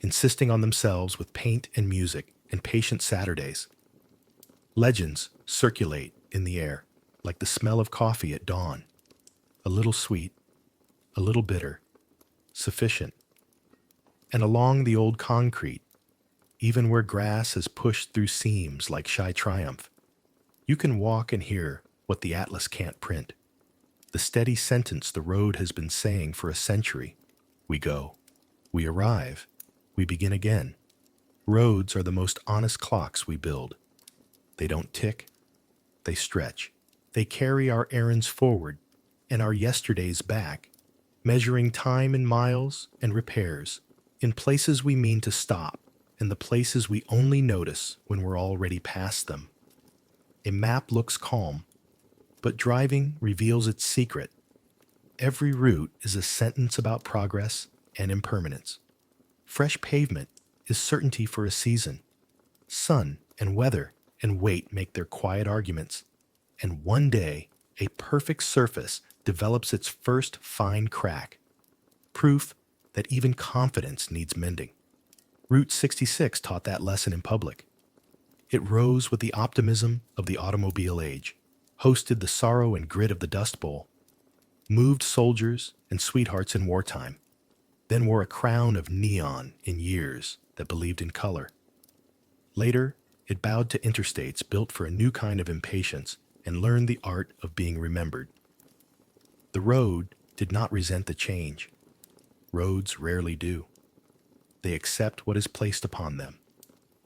insisting on themselves with paint and music and patient Saturdays. Legends circulate in the air like the smell of coffee at dawn, a little sweet, a little bitter, sufficient. And along the old concrete, even where grass has pushed through seams like shy triumph, you can walk and hear what the atlas can't print. The steady sentence the road has been saying for a century. We go, we arrive, we begin again. Roads are the most honest clocks we build. They don't tick, they stretch. They carry our errands forward and our yesterdays back, measuring time in miles and repairs, in places we mean to stop and the places we only notice when we're already past them. A map looks calm, but driving reveals its secret. Every route is a sentence about progress and impermanence. Fresh pavement is certainty for a season. Sun and weather and weight make their quiet arguments. And one day, a perfect surface develops its first fine crack. Proof that even confidence needs mending. Route 66 taught that lesson in public. It rose with the optimism of the automobile age, hosted the sorrow and grit of the Dust Bowl, moved soldiers and sweethearts in wartime, then wore a crown of neon in years that believed in color. Later, it bowed to interstates built for a new kind of impatience and learned the art of being remembered. The road did not resent the change. Roads rarely do. They accept what is placed upon them: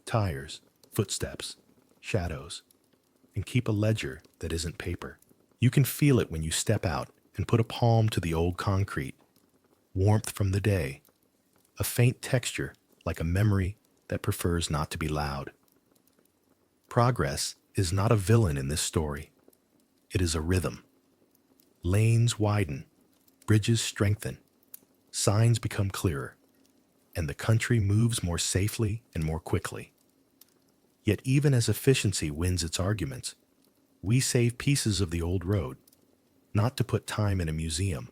tires, footsteps, shadows, and keep a ledger that isn't paper. You can feel it when you step out and put a palm to the old concrete. Warmth from the day, a faint texture like a memory that prefers not to be loud. Progress is not a villain in this story. It is a rhythm. Lanes widen, bridges strengthen, signs become clearer, and the country moves more safely and more quickly. Yet even as efficiency wins its arguments, we save pieces of the old road, not to put time in a museum,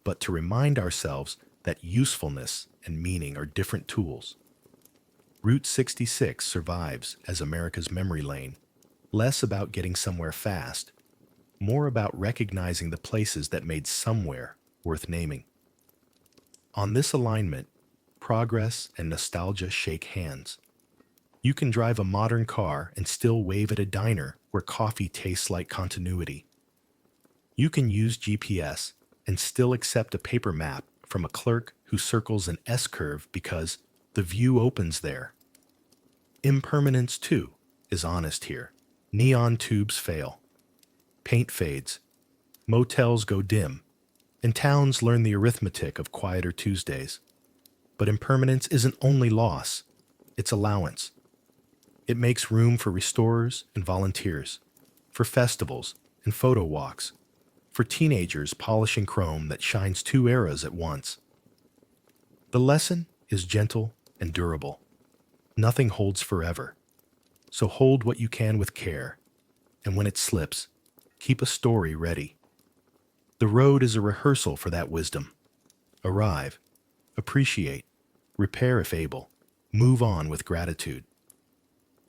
but to remind ourselves that usefulness and meaning are different tools. Route 66 survives as America's memory lane, less about getting somewhere fast, more about recognizing the places that made somewhere worth naming. On this alignment, progress and nostalgia shake hands. You can drive a modern car and still wave at a diner where coffee tastes like continuity. You can use GPS and still accept a paper map from a clerk who circles an S-curve because the view opens there. Impermanence, too, is honest here. Neon tubes fail. Paint fades. Motels go dim. And towns learn the arithmetic of quieter Tuesdays. But impermanence isn't only loss. It's allowance. It makes room for restorers and volunteers, for festivals and photo walks, for teenagers polishing chrome that shines two eras at once. The lesson is gentle and durable. Nothing holds forever, so hold what you can with care, and when it slips, keep a story ready. The road is a rehearsal for that wisdom. Arrive, appreciate, repair if able, move on with gratitude.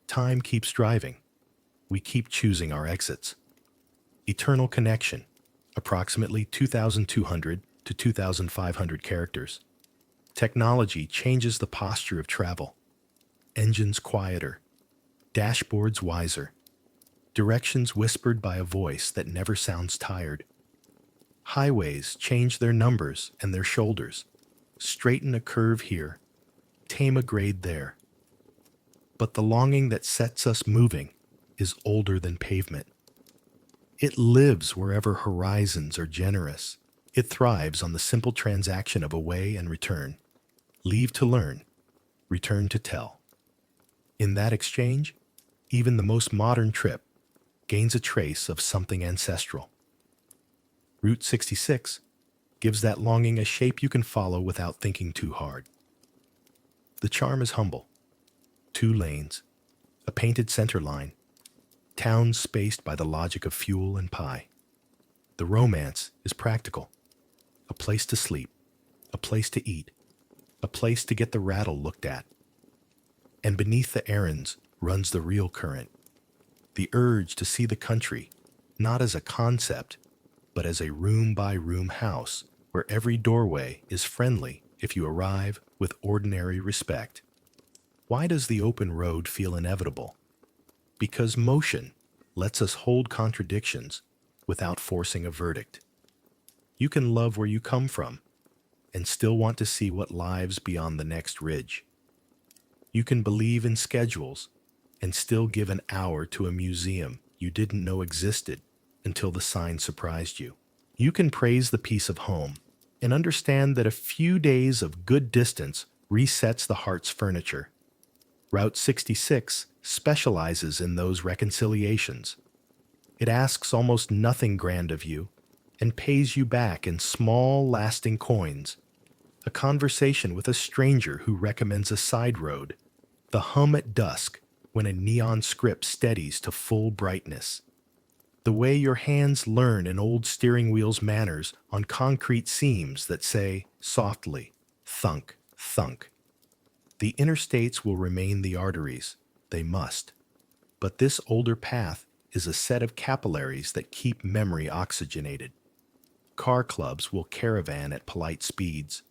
Time keeps driving. We keep choosing our exits. Eternal connection, approximately 2,200 to 2,500 characters. Technology changes the posture of travel. Engines quieter, dashboards wiser, directions whispered by a voice that never sounds tired. Highways change their numbers and their shoulders, straighten a curve here, tame a grade there. But the longing that sets us moving is older than pavement. It lives wherever horizons are generous. It thrives on the simple transaction of away and return. Leave to learn, return to tell. In that exchange, even the most modern trip gains a trace of something ancestral. Route 66 gives that longing a shape you can follow without thinking too hard. The charm is humble. 2 lanes, a painted center line, towns spaced by the logic of fuel and pie. The romance is practical. A place to sleep, a place to eat, a place to get the rattle looked at. And beneath the errands runs the real current, the urge to see the country, not as a concept, but as a room-by-room house where every doorway is friendly if you arrive with ordinary respect. Why does the open road feel inevitable? Because motion lets us hold contradictions without forcing a verdict. You can love where you come from and still want to see what lies beyond the next ridge. You can believe in schedules and still give an hour to a museum you didn't know existed until the sign surprised you. You can praise the peace of home and understand that a few days of good distance resets the heart's furniture. Route 66 specializes in those reconciliations. It asks almost nothing grand of you and pays you back in small, lasting coins. A conversation with a stranger who recommends a side road. The hum at dusk when a neon script steadies to full brightness. The way your hands learn an old steering wheel's manners on concrete seams that say, softly, thunk, thunk. The interstates will remain the arteries. They must. But this older path is a set of capillaries that keep memory oxygenated. Car clubs will caravan at polite speeds.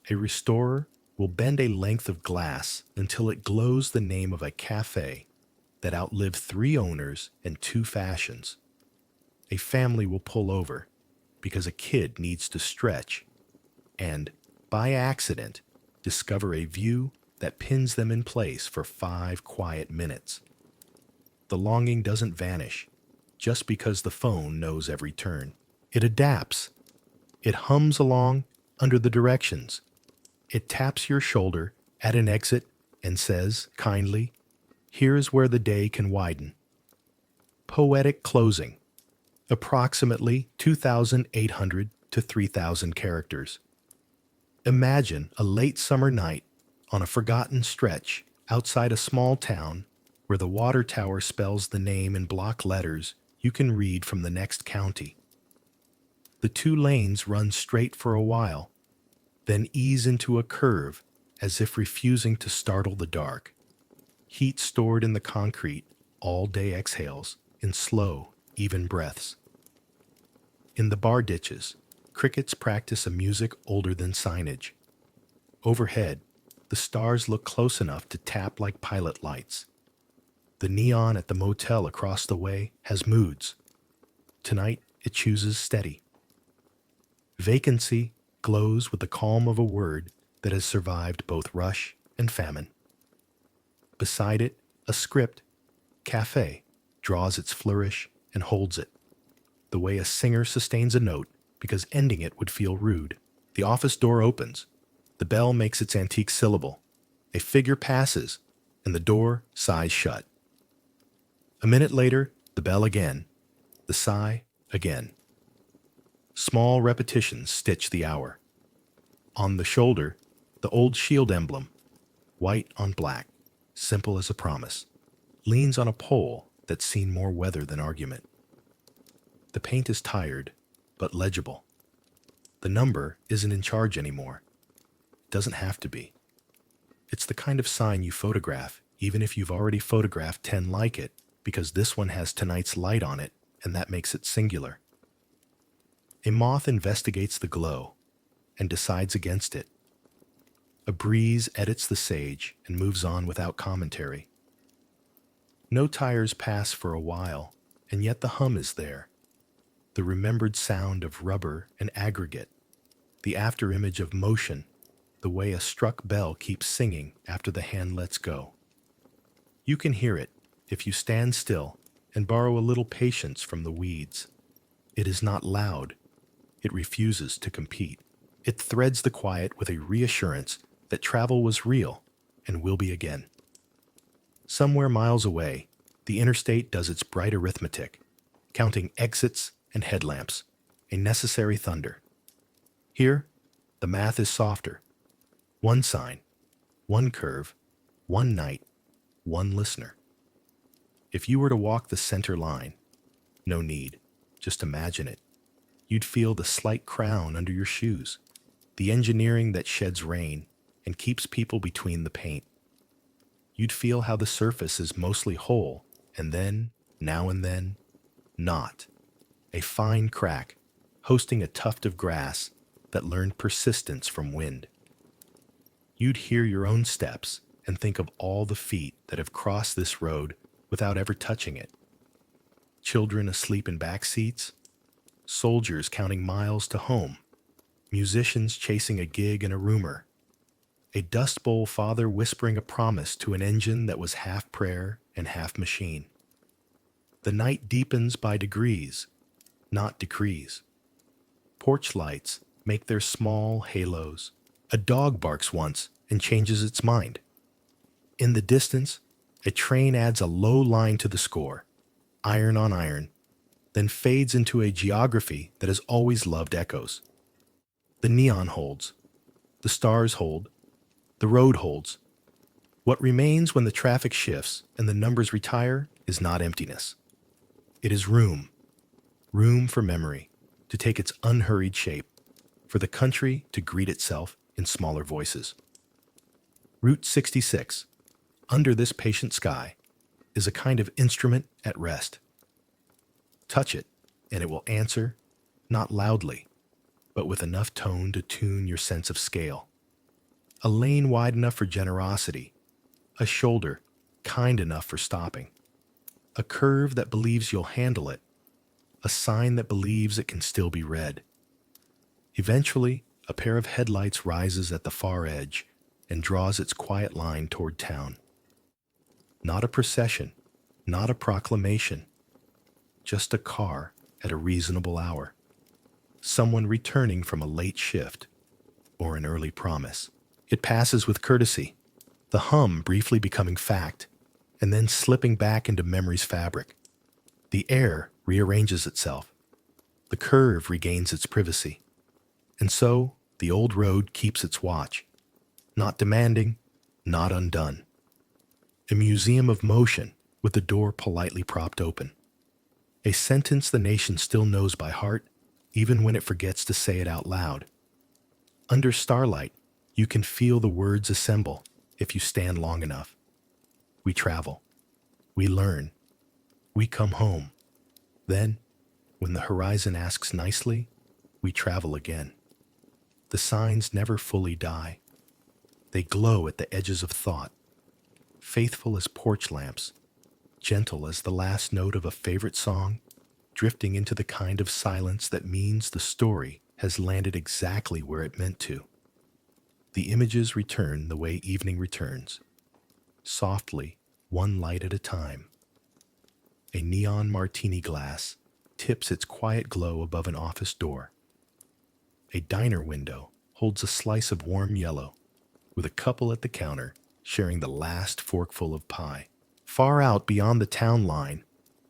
A restorer will bend a length of glass until it glows the name of a cafe that outlived 3 owners and 2 fashions. A family will pull over because a kid needs to stretch and, by accident, discover a view that pins them in place for 5 quiet minutes. The longing doesn't vanish just because the phone knows every turn. It adapts. It hums along under the directions. It taps your shoulder at an exit and says, kindly, here's where the day can widen. Poetic closing. Approximately 2,800 to 3,000 characters. Imagine a late summer night on a forgotten stretch outside a small town where the water tower spells the name in block letters you can read from the next county. The 2 lanes run straight for a while, then ease into a curve as if refusing to startle the dark. Heat stored in the concrete all day exhales in slow, even breaths. In the bar ditches, crickets practice a music older than signage. Overhead, the stars look close enough to tap like pilot lights. The neon at the motel across the way has moods. Tonight, it chooses steady. Vacancy glows with the calm of a word that has survived both rush and famine. Beside it, a script, cafe, draws its flourish and holds it, the way a singer sustains a note because ending it would feel rude. The office door opens. The bell makes its antique syllable. A figure passes, and the door sighs shut. A minute later, the bell again, the sigh again. Small repetitions stitch the hour. On the shoulder, the old shield emblem, white on black, simple as a promise, leans on a pole that's seen more weather than argument. The paint is tired, but legible. The number isn't in charge anymore. It doesn't have to be. It's the kind of sign you photograph, even if you've already photographed 10 like it, because this one has tonight's light on it, and that makes it singular. A moth investigates the glow and decides against it. A breeze edits the sage and moves on without commentary. No tires pass for a while, and yet the hum is there. The remembered sound of rubber and aggregate, the afterimage of motion, the way a struck bell keeps singing after the hand lets go. You can hear it if you stand still and borrow a little patience from the weeds. It is not loud. It refuses to compete. It threads the quiet with a reassurance that travel was real and will be again. Somewhere miles away, the interstate does its bright arithmetic, counting exits and headlamps, a necessary thunder. Here, the math is softer. One sign, one curve, one night, one listener. If you were to walk the center line, no need, just imagine it. You'd feel the slight crown under your shoes, the engineering that sheds rain and keeps people between the paint. You'd feel how the surface is mostly whole, and then, now and then, not. A fine crack, hosting a tuft of grass that learned persistence from wind. You'd hear your own steps and think of all the feet that have crossed this road without ever touching it. Children asleep in back seats, soldiers counting miles to home, musicians chasing a gig and a rumor, a Dust Bowl father whispering a promise to an engine that was half prayer and half machine. The night deepens by degrees, not decrees. Porch lights make their small halos. A dog barks once and changes its mind. In the distance, a train adds a low line to the score, iron on iron, then fades into a geography that has always loved echoes. The neon holds, the stars hold, the road holds. What remains when the traffic shifts and the numbers retire is not emptiness. It is room for memory to take its unhurried shape, for the country to greet itself in smaller voices. Route 66, under this patient sky, is a kind of instrument at rest. Touch it, and it will answer, not loudly, but with enough tone to tune your sense of scale. A lane wide enough for generosity, a shoulder kind enough for stopping, a curve that believes you'll handle it, a sign that believes it can still be read. Eventually, a pair of headlights rises at the far edge and draws its quiet line toward town. Not a procession, not a proclamation, just a car at a reasonable hour. Someone returning from a late shift or an early promise. It passes with courtesy, the hum briefly becoming fact, and then slipping back into memory's fabric. The air rearranges itself. The curve regains its privacy. And so, the old road keeps its watch, not demanding, not undone. A museum of motion with the door politely propped open. A sentence the nation still knows by heart, even when it forgets to say it out loud. Under starlight, you can feel the words assemble if you stand long enough. We travel. We learn. We come home. Then, when the horizon asks nicely, we travel again. The signs never fully die. They glow at the edges of thought, faithful as porch lamps, gentle as the last note of a favorite song, drifting into the kind of silence that means the story has landed exactly where it meant to. The images return the way evening returns, softly, one light at a time. A neon martini glass tips its quiet glow above an office door. A diner window holds a slice of warm yellow, with a couple at the counter sharing the last forkful of pie. Far out beyond the town line,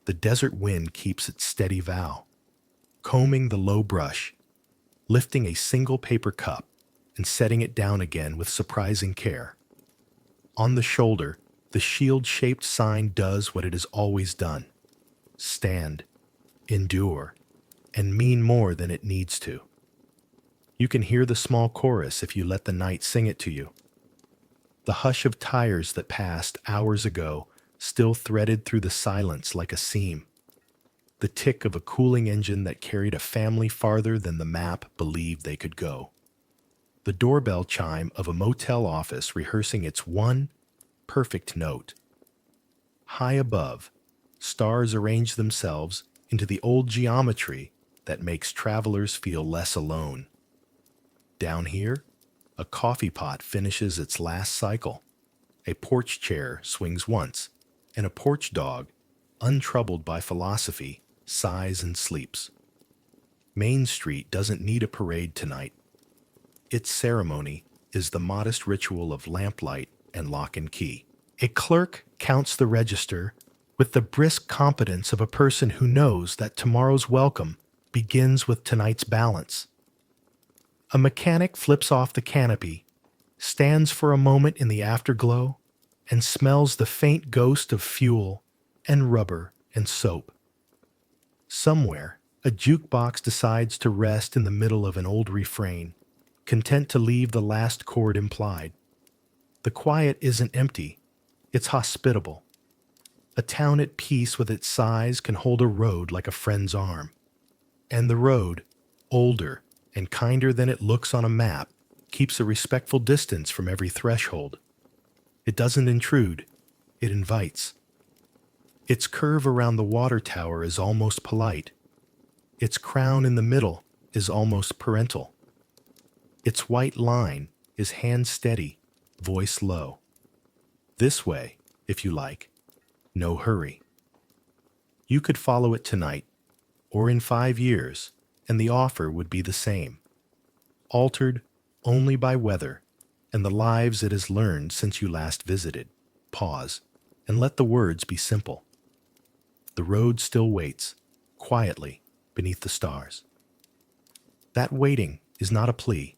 the desert wind keeps its steady vow, combing the low brush, lifting a single paper cup and setting it down again with surprising care. On the shoulder, the shield-shaped sign does what it has always done: stand, endure, and mean more than it needs to. You can hear the small chorus if you let the night sing it to you. The hush of tires that passed hours ago still threaded through the silence like a seam. The tick of a cooling engine that carried a family farther than the map believed they could go. The doorbell chime of a motel office rehearsing its one perfect note. High above, stars arrange themselves into the old geometry that makes travelers feel less alone. Down here, a coffee pot finishes its last cycle. A porch chair swings once, and a porch dog, untroubled by philosophy, sighs and sleeps. Main Street doesn't need a parade tonight. Its ceremony is the modest ritual of lamplight and lock and key. A clerk counts the register with the brisk competence of a person who knows that tomorrow's welcome begins with tonight's balance. A mechanic flips off the canopy, stands for a moment in the afterglow, and smells the faint ghost of fuel and rubber and soap. Somewhere, a jukebox decides to rest in the middle of an old refrain, content to leave the last chord implied. The quiet isn't empty, it's hospitable. A town at peace with its size can hold a road like a friend's arm. And the road, older and kinder than it looks on a map, keeps a respectful distance from every threshold. It doesn't intrude, it invites. Its curve around the water tower is almost polite. Its crown in the middle is almost parental. Its white line is hand steady, voice low. This way, if you like, no hurry. You could follow it tonight, or in 5 years, and the offer would be the same. Altered only by weather and the lives it has learned since you last visited. Pause, and let the words be simple. The road still waits, quietly, beneath the stars. That waiting is not a plea,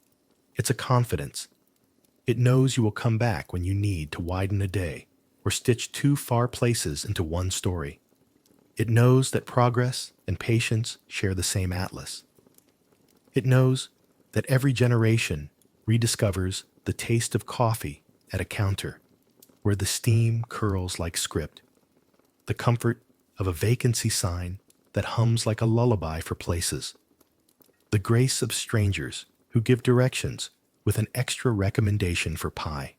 it's a confidence. It knows you will come back when you need to widen a day or stitch two far places into one story. It knows that progress and patience share the same atlas. It knows that every generation rediscovers the taste of coffee at a counter where the steam curls like script, the comfort of a vacancy sign that hums like a lullaby for places, the grace of strangers who give directions with an extra recommendation for pie.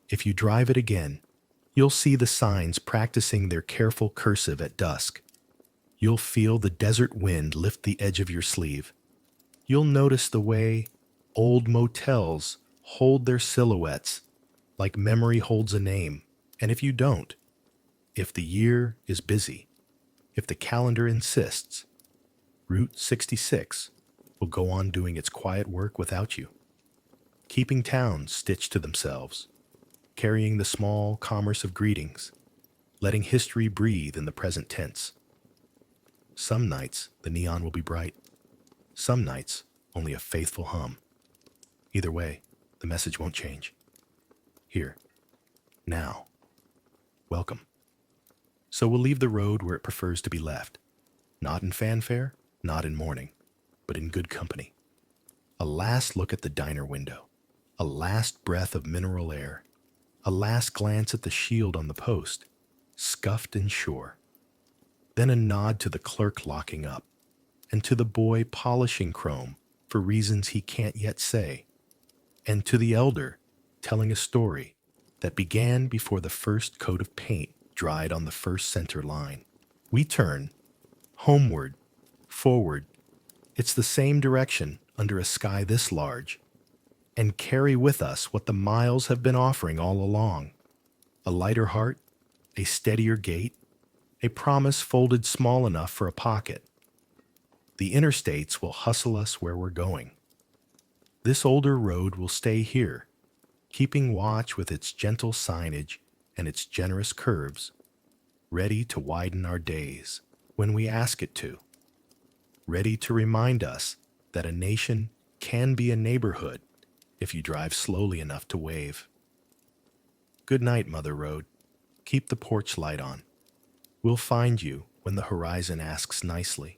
If you drive it again, you'll see the signs practicing their careful cursive at dusk. You'll feel the desert wind lift the edge of your sleeve. You'll notice the way old motels hold their silhouettes like memory holds a name. And if you don't, if the year is busy, if the calendar insists, Route 66 will go on doing its quiet work without you, keeping towns stitched to themselves, carrying the small commerce of greetings, letting history breathe in the present tense. Some nights the neon will be bright, some nights only a faithful hum. Either way, the message won't change. Here, now, welcome. So we'll leave the road where it prefers to be left, not in fanfare, not in mourning, but in good company. A last look at the diner window, a last breath of mineral air, a last glance at the shield on the post, scuffed and sure. Then a nod to the clerk locking up, and to the boy polishing chrome for reasons he can't yet say, and to the elder telling a story that began before the first coat of paint dried on the first center line. We turn, homeward, forward, it's the same direction under a sky this large, and carry with us what the miles have been offering all along: a lighter heart, a steadier gait, a promise folded small enough for a pocket. The interstates will hustle us where we're going. This older road will stay here, keeping watch with its gentle signage and its generous curves, ready to widen our days when we ask it to, ready to remind us that a nation can be a neighborhood if you drive slowly enough to wave. Good night, Mother Road. Keep the porch light on. We'll find you when the horizon asks nicely.